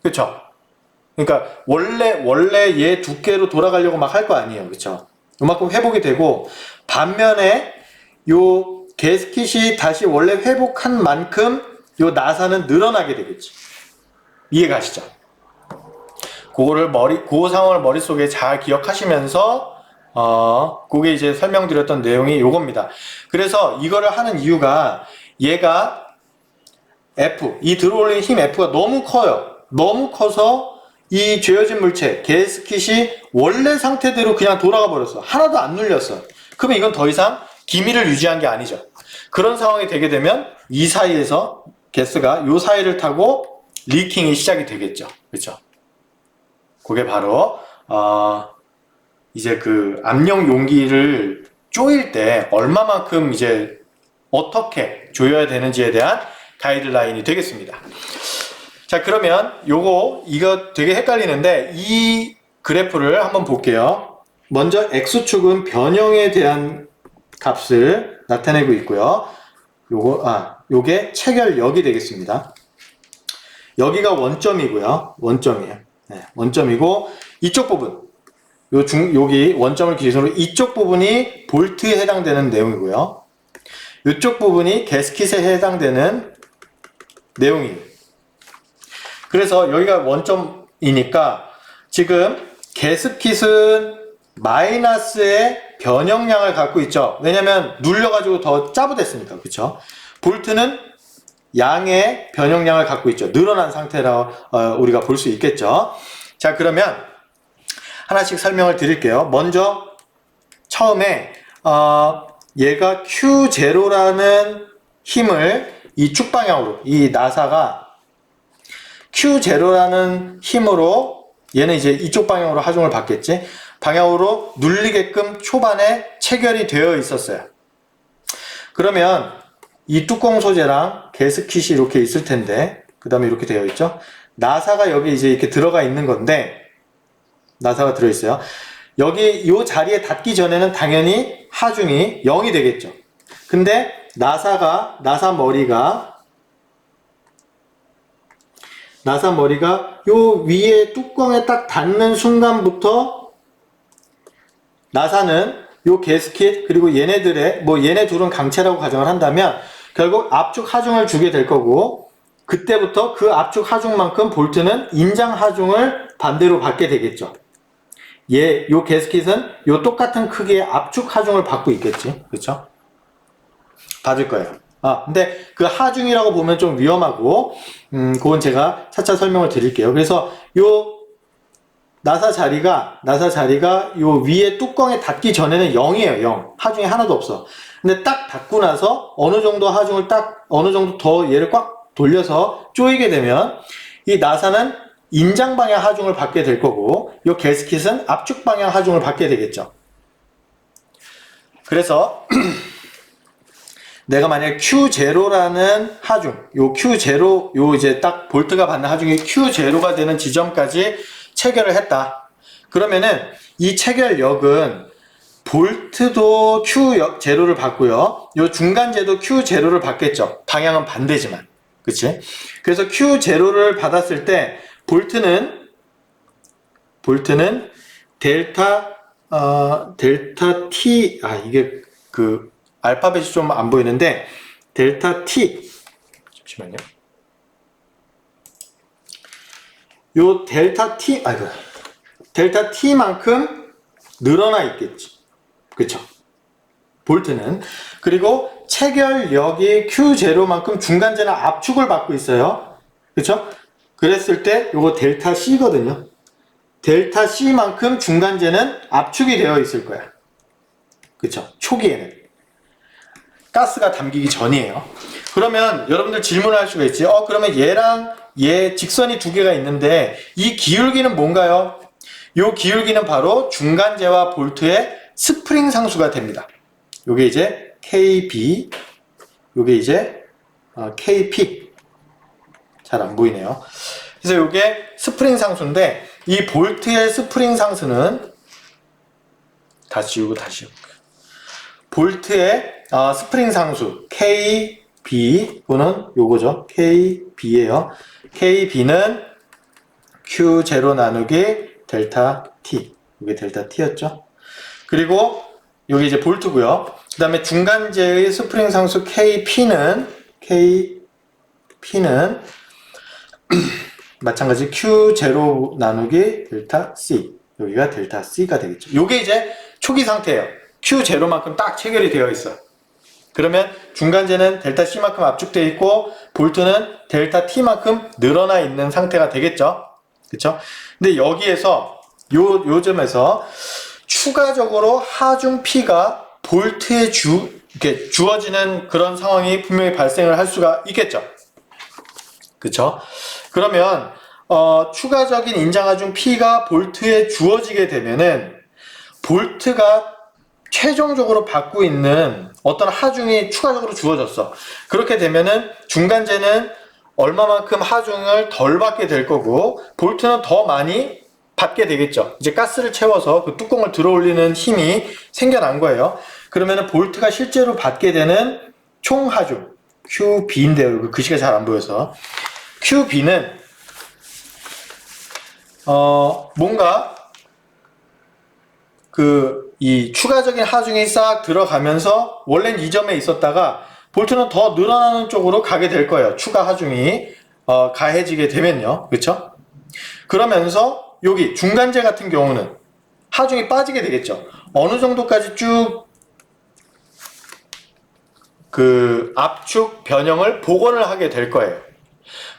그쵸? 그러니까 원래 얘 두께로 돌아가려고 막 할 거 아니에요. 그쵸? 요만큼 회복이 되고 반면에 요 가스켓이 다시 원래 회복한 만큼 요 나사는 늘어나게 되겠지. 이해가시죠? 그 상황을 머릿속에 잘 기억하시면서 그게 이제 설명드렸던 내용이 요겁니다. 그래서 이거를 하는 이유가 얘가 이 들어올린 힘 F가 너무 커요. 너무 커서 이 죄어진 물체, 가스킷이 원래 상태대로 그냥 돌아가 버렸어. 하나도 안 눌렸어. 그러면 이건 더 이상 기미를 유지한 게 아니죠. 그런 상황이 되게 되면 이 사이에서 가스가 요 사이를 타고 리킹이 시작이 되겠죠. 그렇죠? 그게 바로 이제 그 압력 용기를 조일 때 얼마만큼 이제 어떻게 조여야 되는지에 대한 가이드라인이 되겠습니다. 자, 그러면 이거 되게 헷갈리는데 이 그래프를 한번 볼게요. 먼저 X축은 변형에 대한 값을 나타내고 있고요. 요게 체결력이 되겠습니다. 여기가 원점이고요. 원점이에요. 네, 원점이고 이쪽 부분 여기 원점을 기준으로 이쪽 부분이 볼트에 해당되는 내용이고요. 이쪽 부분이 가스킷에 해당되는 내용이에요. 그래서 여기가 원점이니까 지금 가스킷은 마이너스의 변형량을 갖고 있죠. 왜냐면 눌려가지고 더 짜부됐으니까. 그쵸? 볼트는 양의 변형량을 갖고 있죠. 늘어난 상태라 우리가 볼 수 있겠죠. 자, 그러면 하나씩 설명을 드릴게요. 먼저 처음에 얘가 Q0라는 힘을 이축 방향으로 이 나사가 Q0라는 힘으로 얘는 이제 이쪽 방향으로 하중을 받겠지. 방향으로 눌리게끔 초반에 체결이 되어 있었어요. 그러면 이 뚜껑 소재랑 가스킷이 이렇게 있을 텐데 그 다음에 이렇게 되어 있죠. 나사가 여기 이제 이렇게 들어가 있는 건데 나사가 들어있어요. 여기 이 자리에 닿기 전에는 당연히 하중이 0이 되겠죠. 근데 나사 머리가 요 위에 뚜껑에 딱 닿는 순간부터 나사는 요 게스킷 그리고 얘네들의 얘네 둘은 강체라고 가정을 한다면 결국 압축 하중을 주게 될 거고, 그때부터 그 압축 하중만큼 볼트는 인장 하중을 반대로 받게 되겠죠. 요 게스킷은 요 똑같은 크기의 압축 하중을 받고 있겠지. 그쵸? 받을 거예요. 근데 그 하중이라고 보면 좀 위험하고, 그건 제가 차차 설명을 드릴게요. 그래서 요 나사 자리가 요 위에 뚜껑에 닿기 전에는 0이에요. 0. 하중이 하나도 없어. 근데 딱 닿고 나서 어느 정도 하중을 어느 정도 더 얘를 꽉 돌려서 조이게 되면 이 나사는 인장 방향 하중을 받게 될 거고, 요 게스킷은 압축 방향 하중을 받게 되겠죠. 그래서 내가 만약 Q0라는 하중, 요 Q0, 요 이제 딱 볼트가 받는 하중이 Q0가 되는 지점까지 체결을 했다. 그러면은 이 체결력은 볼트도 Q0를 받고요. 요 중간재도 Q0를 받겠죠. 방향은 반대지만. 그치? 그래서 Q0를 받았을 때 볼트는 델타 T, 이게 알파벳이 좀 안 보이는데, 델타 T. 잠시만요. 요 델타 T만큼 늘어나 있겠지. 그쵸? 볼트는. 그리고 체결력이 Q0만큼 중간재는 압축을 받고 있어요. 그쵸? 그랬을 때 요거 델타 C거든요. 델타 C만큼 중간재는 압축이 되어 있을 거야. 그쵸? 초기에는. 가스가 담기기 전이에요. 그러면 여러분들 질문할 수가 있지. 그러면 얘랑 얘 직선이 두 개가 있는데 이 기울기는 뭔가요? 이 기울기는 바로 중간재와 볼트의 스프링 상수가 됩니다. 요게 이제 KB, 요게 이제 KP. 잘 안 보이네요. 그래서 요게 스프링 상수인데, 이 볼트의 스프링 상수는 다 지우고 다시 볼트의 스프링 상수 KB,는 요거죠. KB예요. KB는 Q0 나누기 델타 T. 이게 델타 T였죠. 그리고 여기 이제 볼트고요. 그 다음에 중간재의 스프링 상수 KP는 마찬가지 Q0 나누기 델타 C. 여기가 델타 C가 되겠죠. 요게 이제 초기 상태예요. Q0만큼 딱 체결이 되어 있어. 그러면 중간재는 델타 C만큼 압축되어 있고, 볼트는 델타 T만큼 늘어나 있는 상태가 되겠죠. 그쵸? 근데 여기에서, 요 점에서 추가적으로 하중 P가 볼트에 이렇게 주어지는 그런 상황이 분명히 발생을 할 수가 있겠죠. 그쵸? 그러면, 추가적인 인장하중 P가 볼트에 주어지게 되면은, 볼트가 최종적으로 받고 있는 어떤 하중이 추가적으로 주어졌어. 그렇게 되면은 중간재는 얼마만큼 하중을 덜 받게 될 거고, 볼트는 더 많이 받게 되겠죠. 이제 가스를 채워서 그 뚜껑을 들어 올리는 힘이 생겨난 거예요. 그러면은 볼트가 실제로 받게 되는 총 하중 QB인데요. 그 글씨가 잘 안 보여서 QB는 뭔가 이 추가적인 하중이 싹 들어가면서 원래는 이 점에 있었다가 볼트는 더 늘어나는 쪽으로 가게 될 거예요. 추가 하중이 가해지게 되면요. 그쵸? 그러면서 여기 중간재 같은 경우는 하중이 빠지게 되겠죠. 어느 정도까지 쭉 압축 변형을 복원을 하게 될 거예요.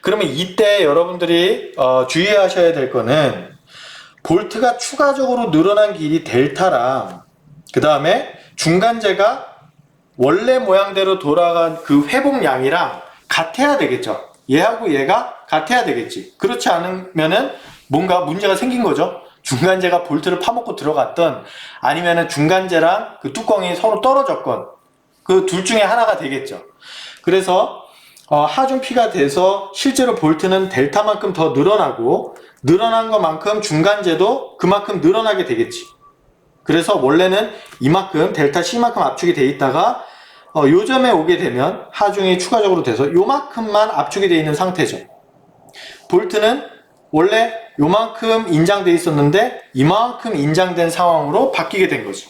그러면 이때 여러분들이 주의하셔야 될 거는, 볼트가 추가적으로 늘어난 길이 델타랑 그 다음에 중간재가 원래 모양대로 돌아간 그 회복량이랑 같아야 되겠죠. 얘하고 얘가 같아야 되겠지. 그렇지 않으면은 뭔가 문제가 생긴 거죠. 중간재가 볼트를 파먹고 들어갔던, 아니면은 중간재랑 그 뚜껑이 서로 떨어졌건, 그 둘 중에 하나가 되겠죠. 그래서 하중 P가 돼서 실제로 볼트는 델타만큼 더 늘어나고, 늘어난 것만큼 중간재도 그만큼 늘어나게 되겠지. 그래서 원래는 이만큼 델타 C만큼 압축이 돼 있다가 요점에 오게 되면 하중이 추가적으로 돼서 요만큼만 압축이 돼 있는 상태죠. 볼트는 원래 요만큼 인장돼 있었는데 이만큼 인장된 상황으로 바뀌게 된 거죠.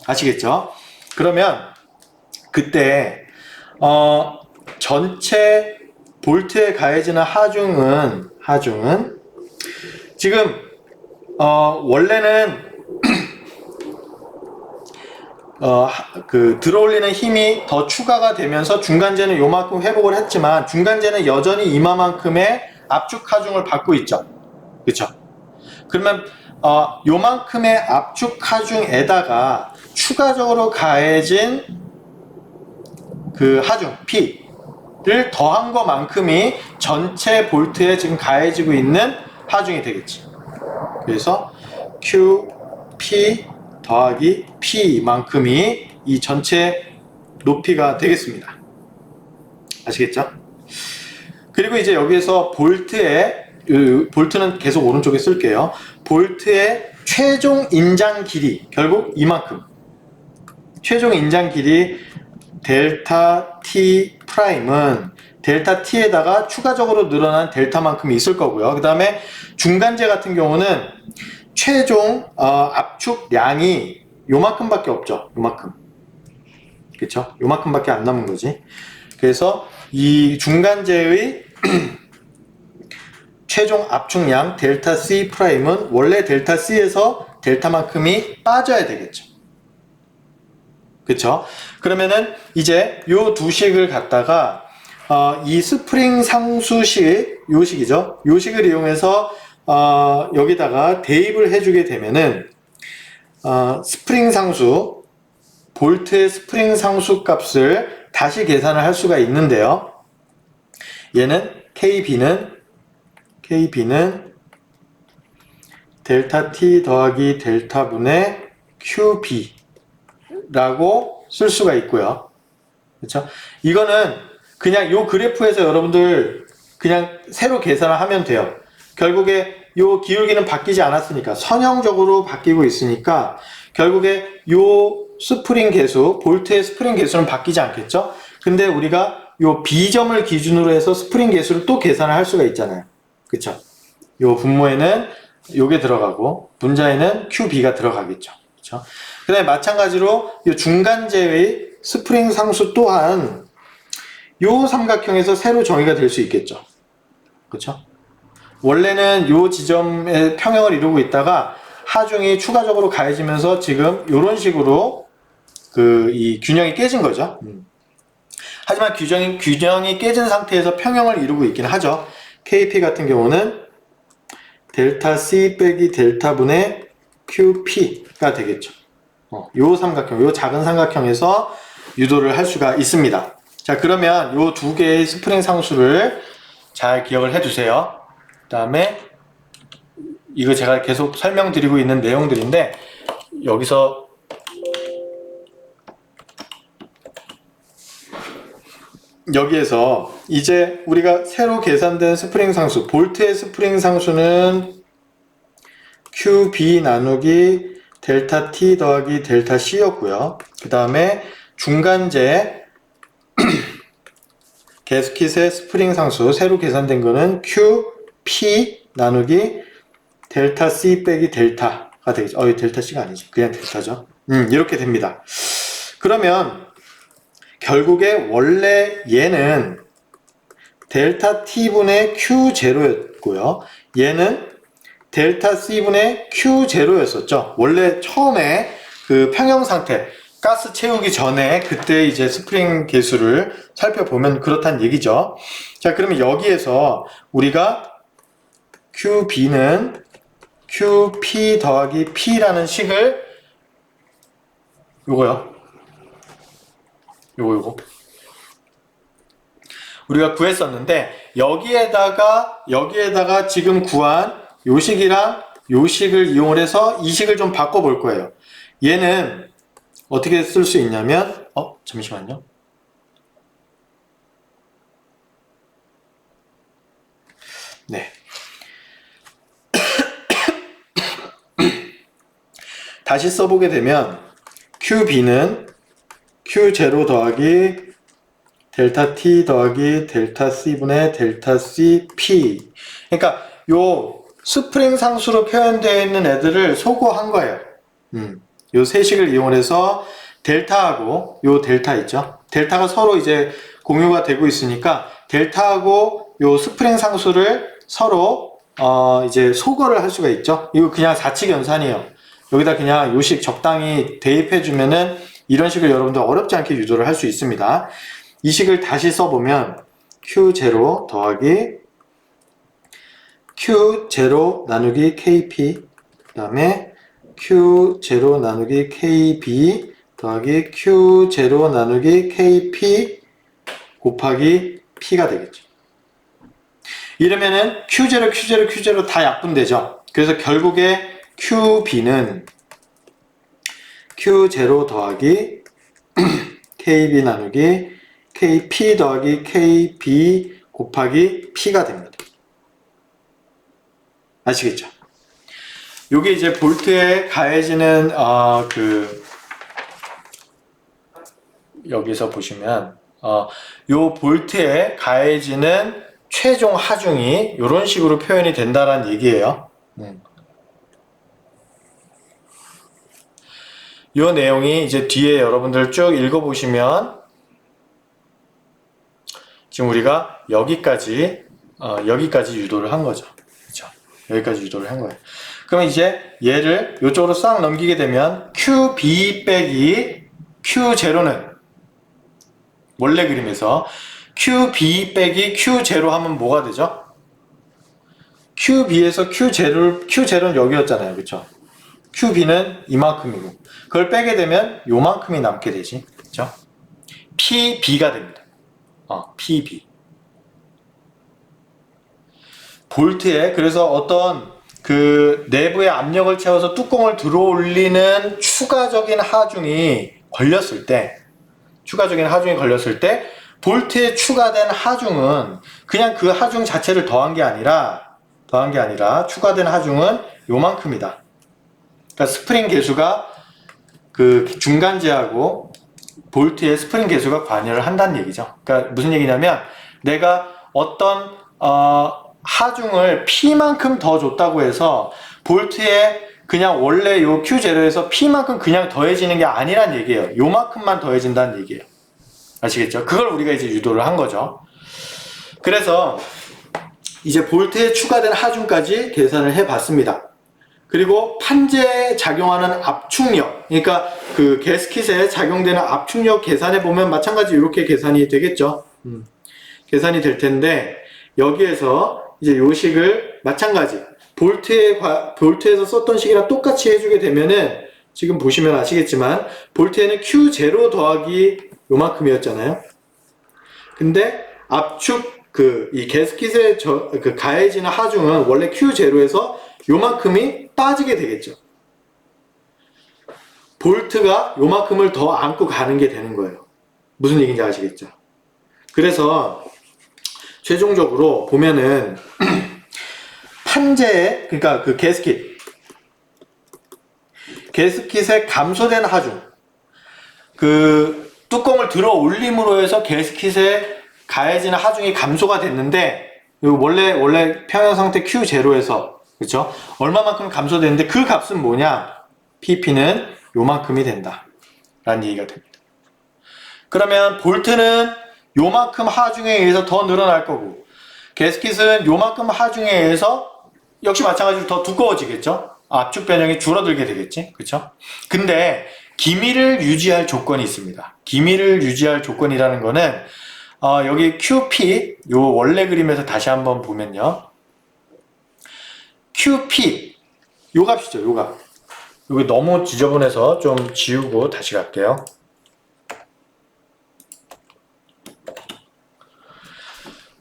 아시겠죠? 그러면 그때 전체 볼트에 가해지는 하중은 지금 원래는 들어올리는 힘이 더 추가가 되면서 중간재는 요만큼 회복을 했지만 중간재는 여전히 이만큼의 압축 하중을 받고 있죠. 그쵸? 그러면 요만큼의 압축 하중에다가 추가적으로 가해진 그 하중 P를 더한 것만큼이 전체 볼트에 지금 가해지고 있는 하중이 되겠지. 그래서 QP 더하기 P만큼이 이 전체 높이가 되겠습니다. 아시겠죠? 그리고 이제 여기에서 볼트는 계속 오른쪽에 쓸게요. 볼트의 최종 인장 길이 결국 이만큼. 최종 인장 길이 델타 T 프라임은 델타 T에다가 추가적으로 늘어난 델타만큼이 있을 거고요. 그 다음에 중간재 같은 경우는 최종 압축량이 요만큼밖에 없죠. 요만큼. 그쵸? 요만큼밖에 안 남은 거지. 그래서 이 중간재의 최종 압축량 델타 C 프라임은 원래 델타 C에서 델타만큼이 빠져야 되겠죠. 그쵸? 그러면은 이제 요 두 식을 갖다가 이 스프링 상수식, 요 식이죠. 요 식을 이용해서 여기다가 대입을 해주게 되면은 스프링 상수, 볼트의 스프링 상수 값을 다시 계산을 할 수가 있는데요. 얘는 KB는 델타 T 더하기 델타 분의 QB 라고 쓸 수가 있고요. 그렇죠? 이거는 그냥 요 그래프에서 여러분들 그냥 새로 계산을 하면 돼요. 결국에 요 기울기는 바뀌지 않았으니까 선형적으로 바뀌고 있으니까 결국에 요 스프링 개수, 볼트의 스프링 개수는 바뀌지 않겠죠? 근데 우리가 요 B점을 기준으로 해서 스프링 개수를 또 계산을 할 수가 있잖아요. 그쵸? 요 분모에는 요게 들어가고 분자에는 QB가 들어가겠죠. 그쵸? 그 다음에 마찬가지로 요 중간재의 스프링 상수 또한 요 삼각형에서 새로 정의가 될 수 있겠죠. 그쵸? 원래는 요 지점에 평형을 이루고 있다가 하중이 추가적으로 가해지면서 지금 요런 식으로 이 균형이 깨진 거죠. 하지만 균형이 깨진 상태에서 평형을 이루고 있긴 하죠. KP 같은 경우는 델타 C 빼기 델타 분의 QP가 되겠죠. 요 삼각형, 요 작은 삼각형에서 유도를 할 수가 있습니다. 자, 그러면 요 두 개의 스프링 상수를 잘 기억을 해 두세요. 그 다음에 이거 제가 계속 설명드리고 있는 내용들인데 여기서 여기에서 이제 우리가 새로 계산된 스프링 상수, 볼트의 스프링 상수는 QB 나누기 델타 T 더하기 델타 C였고요. 그 다음에 중간재 게스킷의 스프링 상수 새로 계산된 거는 QP 나누기 델타 C 빼기 델타가 되겠죠. 델타 C가 아니지. 그냥 델타죠. 이렇게 됩니다. 그러면 결국에 원래 얘는 델타 T분의 Q0였고요. 얘는 델타 C분의 Q0였었죠. 원래 처음에 그 평형 상태, 가스 채우기 전에 그때 이제 스프링 개수를 살펴보면 그렇다는 얘기죠. 자, 그러면 여기에서 우리가 QB는 QP 더하기 P라는 식을 요거 우리가 구했었는데 여기에다가 지금 구한 요 식이랑 요 식을 이용을 해서 이 식을 좀 바꿔 볼 거예요. 얘는 어떻게 쓸 수 있냐면 잠시만요. 네. 다시 써보게 되면 QB는 Q0 더하기 델타 T 더하기 델타 C분의 델타 CP. 그러니까 요 스프링 상수로 표현되어 있는 애들을 소거한 거예요. 요 세식을 이용해서 델타하고 요 델타 있죠. 델타가 서로 이제 공유가 되고 있으니까 델타하고 요 스프링 상수를 서로 이제 소거를 할 수가 있죠. 이거 그냥 사칙 연산이에요. 여기다 그냥 요식 적당히 대입해 주면은 이런 식을 여러분들 어렵지 않게 유도를 할 수 있습니다. 이 식을 다시 써보면 Q0 더하기 Q0 나누기 KP, 그 다음에 Q0 나누기 KB 더하기 Q0 나누기 KP 곱하기 P가 되겠죠. 이러면은 Q0, Q0, Q0 다 약분되죠. 그래서 결국에 QB는 Q0 더하기 KB 나누기 KP 더하기 KB 곱하기 P가 됩니다. 아시겠죠? 요게 이제 볼트에 가해지는 여기서 보시면 요 볼트에 가해지는 최종 하중이 이런 식으로 표현이 된다라는 얘기예요. 요 내용이 이제 뒤에 여러분들 쭉 읽어보시면 지금 우리가 여기까지 유도를 한 거죠. 그렇죠? 여기까지 유도를 한 거예요. 그러면 이제 얘를 이쪽으로 싹 넘기게 되면 QB 빼기 Q0는 원래 그림에서 QB 빼기 Q0 하면 뭐가 되죠? QB에서 Q0는 여기였잖아요. 그쵸? QB는 이만큼이고 그걸 빼게 되면 요만큼이 남게 되지. 그쵸? PB가 됩니다. PB. 볼트에 그래서 어떤 그 내부의 압력을 채워서 뚜껑을 들어 올리는 추가적인 하중이 걸렸을 때 볼트에 추가된 하중은 그냥 그 하중 자체를 더한 게 아니라 추가된 하중은 요만큼이다. 그러니까 스프링 개수가 그 중간재하고 볼트의 스프링 개수가 관여를 한다는 얘기죠. 그러니까 무슨 얘기냐면 내가 어떤 하중을 P만큼 더 줬다고 해서 볼트에 그냥 원래 요 Q0에서 P만큼 그냥 더해지는 게 아니란 얘기예요. 요만큼만 더해진다는 얘기예요. 아시겠죠? 그걸 우리가 이제 유도를 한 거죠. 그래서 이제 볼트에 추가된 하중까지 계산을 해 봤습니다. 그리고 판재에 작용하는 압축력, 그러니까 그 게스킷에 작용되는 압축력 계산해 보면 마찬가지 이렇게 계산이 되겠죠. 계산이 될 텐데 여기에서 이제 요 식을 마찬가지 볼트에서 썼던 식이랑 똑같이 해주게 되면은 지금 보시면 아시겠지만 볼트에는 Q0 더하기 요만큼이었잖아요. 근데 압축 이 게스킷에 가해지는 하중은 원래 Q0에서 요만큼이 빠지게 되겠죠. 볼트가 요만큼을 더 안고 가는 게 되는 거예요. 무슨 얘기인지 아시겠죠? 그래서 최종적으로 보면은 판재에 그러니까 그 게스킷에 감소된 하중 그 뚜껑을 들어 올림으로 해서 게스킷에 가해지는 하중이 감소가 됐는데 원래 평형 상태 Q0에서 그렇죠? 얼마만큼 감소됐는데 그 값은 뭐냐? PP는 요만큼이 된다 라는 얘기가 됩니다. 그러면 볼트는 요만큼 하중에 의해서 더 늘어날 거고 게스킷은 요만큼 하중에 의해서 역시 마찬가지로 더 두꺼워지겠죠? 압축 변형이 줄어들게 되겠지? 그렇죠? 근데 기미를 유지할 조건이 있습니다. 기미를 유지할 조건이라는 거는 여기 QP 요 원래 그림에서 다시 한번 보면요. QP 요 값이죠. 요 값. 여기 너무 지저분해서 좀 지우고 다시 갈게요.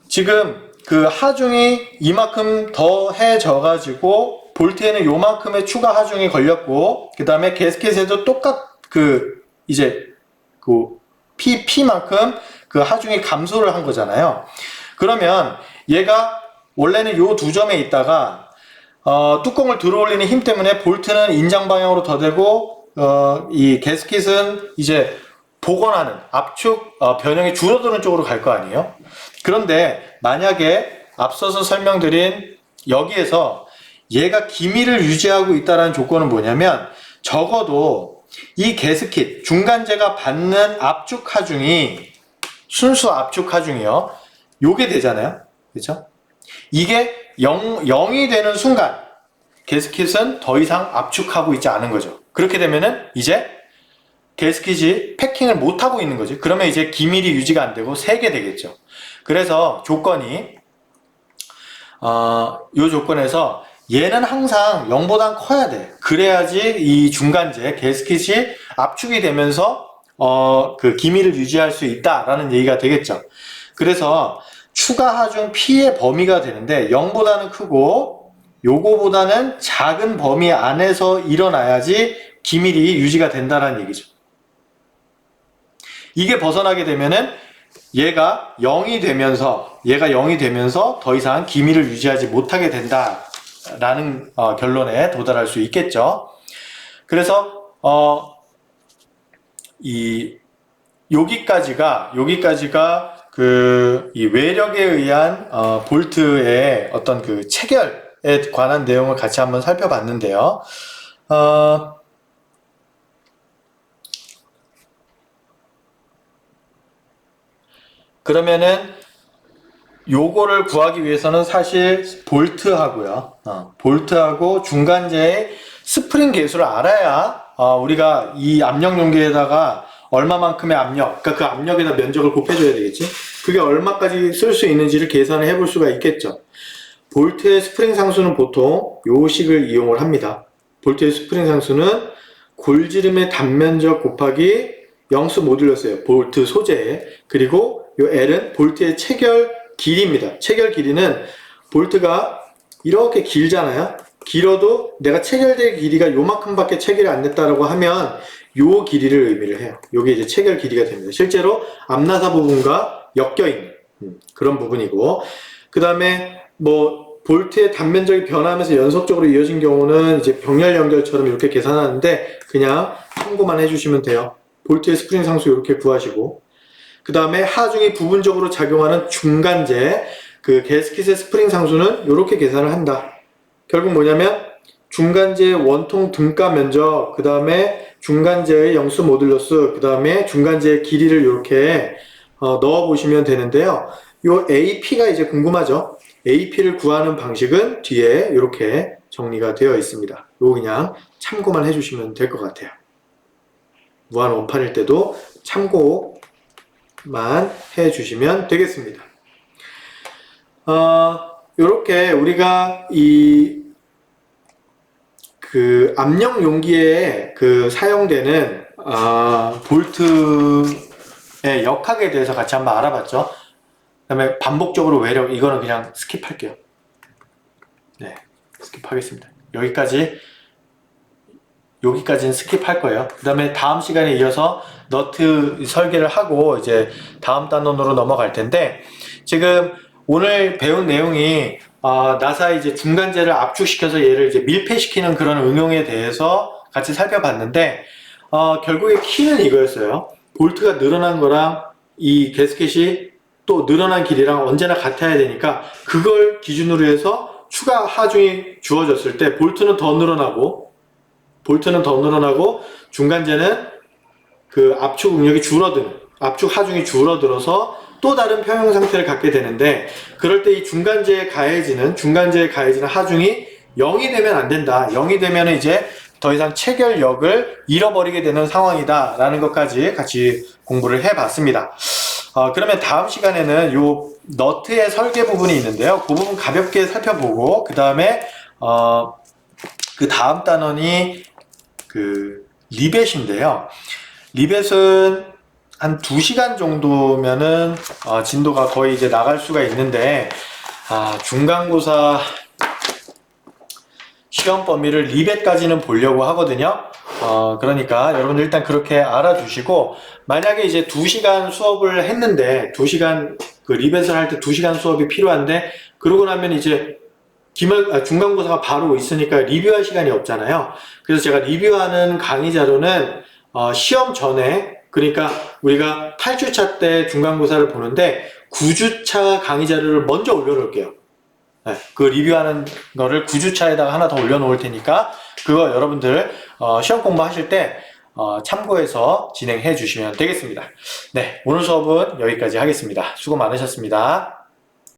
지금 그 하중이 이만큼 더해져 가지고 볼트에는 요만큼의 추가 하중이 걸렸고 그 다음에 게스킷에도 이제 P만큼 그 하중이 감소를 한 거잖아요. 그러면 얘가 원래는 요 두 점에 있다가 뚜껑을 들어올리는 힘 때문에 볼트는 인장 방향으로 더 되고 이 게스킷은 이제 복원하는 압축 변형이 줄어드는 쪽으로 갈 거 아니에요. 그런데 만약에 앞서서 설명드린 여기에서 얘가 기미를 유지하고 있다는 조건은 뭐냐면 적어도 이 게스킷 중간재가 받는 압축 하중이 순수 압축 하중이요. 요게 되잖아요. 그렇죠? 이게 0이 되는 순간 게스킷은 더 이상 압축하고 있지 않은 거죠. 그렇게 되면은 이제 게스킷이 패킹을 못 하고 있는 거지. 그러면 이제 기밀이 유지가 안 되고 새게 되겠죠. 그래서 조건이 이 조건에서 얘는 항상 0보단 커야 돼. 그래야지 이 중간재 게스킷이 압축이 되면서 그 기밀을 유지할 수 있다라는 얘기가 되겠죠. 그래서 추가 하중 P의 범위가 되는데 0보다는 크고 요거보다는 작은 범위 안에서 일어나야지 기밀이 유지가 된다는 얘기죠. 이게 벗어나게 되면은 얘가 0이 되면서 더 이상 기밀을 유지하지 못하게 된다라는 결론에 도달할 수 있겠죠. 그래서 여기까지가 이 외력에 의한 볼트의 어떤 그 체결에 관한 내용을 같이 한번 살펴봤는데요. 그러면은 요거를 구하기 위해서는 사실 볼트하고요. 볼트하고 중간재의 스프링 계수를 알아야 우리가 이 압력 용기에다가 얼마만큼의 압력, 그러니까 그 압력에다 면적을 곱해줘야 되겠지. 그게 얼마까지 쓸 수 있는지를 계산을 해볼 수가 있겠죠. 볼트의 스프링 상수는 보통 요 식을 이용을 합니다. 볼트의 스프링 상수는 골지름의 단면적 곱하기 영수 모듈러스예요. 볼트 소재. 그리고 요 L은 볼트의 체결 길이입니다. 체결 길이는 볼트가 이렇게 길잖아요. 길어도 내가 체결될 길이가 요만큼밖에 체결이 안 됐다라고 하면 요 길이를 의미를 해요. 요게 이제 체결 길이가 됩니다. 실제로 앞나사 부분과 엮여있는 그런 부분이고, 그 다음에 뭐 볼트의 단면적이 변하면서 연속적으로 이어진 경우는 이제 병렬 연결처럼 이렇게 계산하는데 그냥 참고만 해주시면 돼요. 볼트의 스프링 상수 이렇게 구하시고, 그 다음에 하중이 부분적으로 작용하는 중간재, 그 게스킷의 스프링 상수는 이렇게 계산을 한다. 결국 뭐냐면 중간재의 원통 등가 면적, 그 다음에 중간재의 영수 모듈러스, 그 다음에 중간재의 길이를 이렇게 넣어 보시면 되는데요. 요 AP가 이제 궁금하죠. AP를 구하는 방식은 뒤에 이렇게 정리가 되어 있습니다. 요거 그냥 참고만 해주시면 될 것 같아요. 무한 원판일 때도 참고만 해주시면 되겠습니다. 요렇게 우리가 그 압력 용기에 사용되는 볼트의 역학에 대해서 같이 한번 알아봤죠. 그 다음에 반복적으로 외력, 이거는 그냥 스킵할게요. 네, 스킵하겠습니다. 여기까지는 스킵할 거예요. 그 다음에 다음 시간에 이어서 너트 설계를 하고 이제 다음 단원으로 넘어갈 텐데, 지금 오늘 배운 내용이 나사 이제 중간재를 압축시켜서 얘를 이제 밀폐시키는 그런 응용에 대해서 같이 살펴봤는데, 결국에 키는 이거였어요. 볼트가 늘어난 거랑 이 게스켓이 또 늘어난 길이랑 언제나 같아야 되니까 그걸 기준으로 해서 추가 하중이 주어졌을 때 볼트는 더 늘어나고 중간재는 그 압축 응력이 압축 하중이 줄어들어서 또 다른 평형 상태를 갖게 되는데, 그럴 때 이 중간재에 가해지는 하중이 0이 되면 안 된다. 0이 되면 이제 더 이상 체결력을 잃어버리게 되는 상황이다 라는 것까지 같이 공부를 해 봤습니다. 그러면 다음 시간에는 요 너트의 설계 부분이 있는데요. 그 부분 가볍게 살펴보고, 그 다음에 그 다음 단원이 그 리벳인데요. 리벳은 한 2시간 정도면은 진도가 거의 이제 나갈 수가 있는데, 중간고사 시험 범위를 리벳까지는 보려고 하거든요. 그러니까 여러분들 일단 그렇게 알아두시고, 만약에 이제 2시간 수업을 했는데 2시간 그 리벳을 할 때 2시간 수업이 필요한데, 그러고 나면 이제 중간고사가 바로 있으니까 리뷰할 시간이 없잖아요. 그래서 제가 리뷰하는 강의 자료는 시험 전에, 그러니까 우리가 8주차 때 중간고사를 보는데 9주차 강의 자료를 먼저 올려놓을게요. 네, 그 리뷰하는 거를 9주차에다가 하나 더 올려놓을 테니까 그거 여러분들 시험 공부하실 때 참고해서 진행해 주시면 되겠습니다. 네, 오늘 수업은 여기까지 하겠습니다. 수고 많으셨습니다.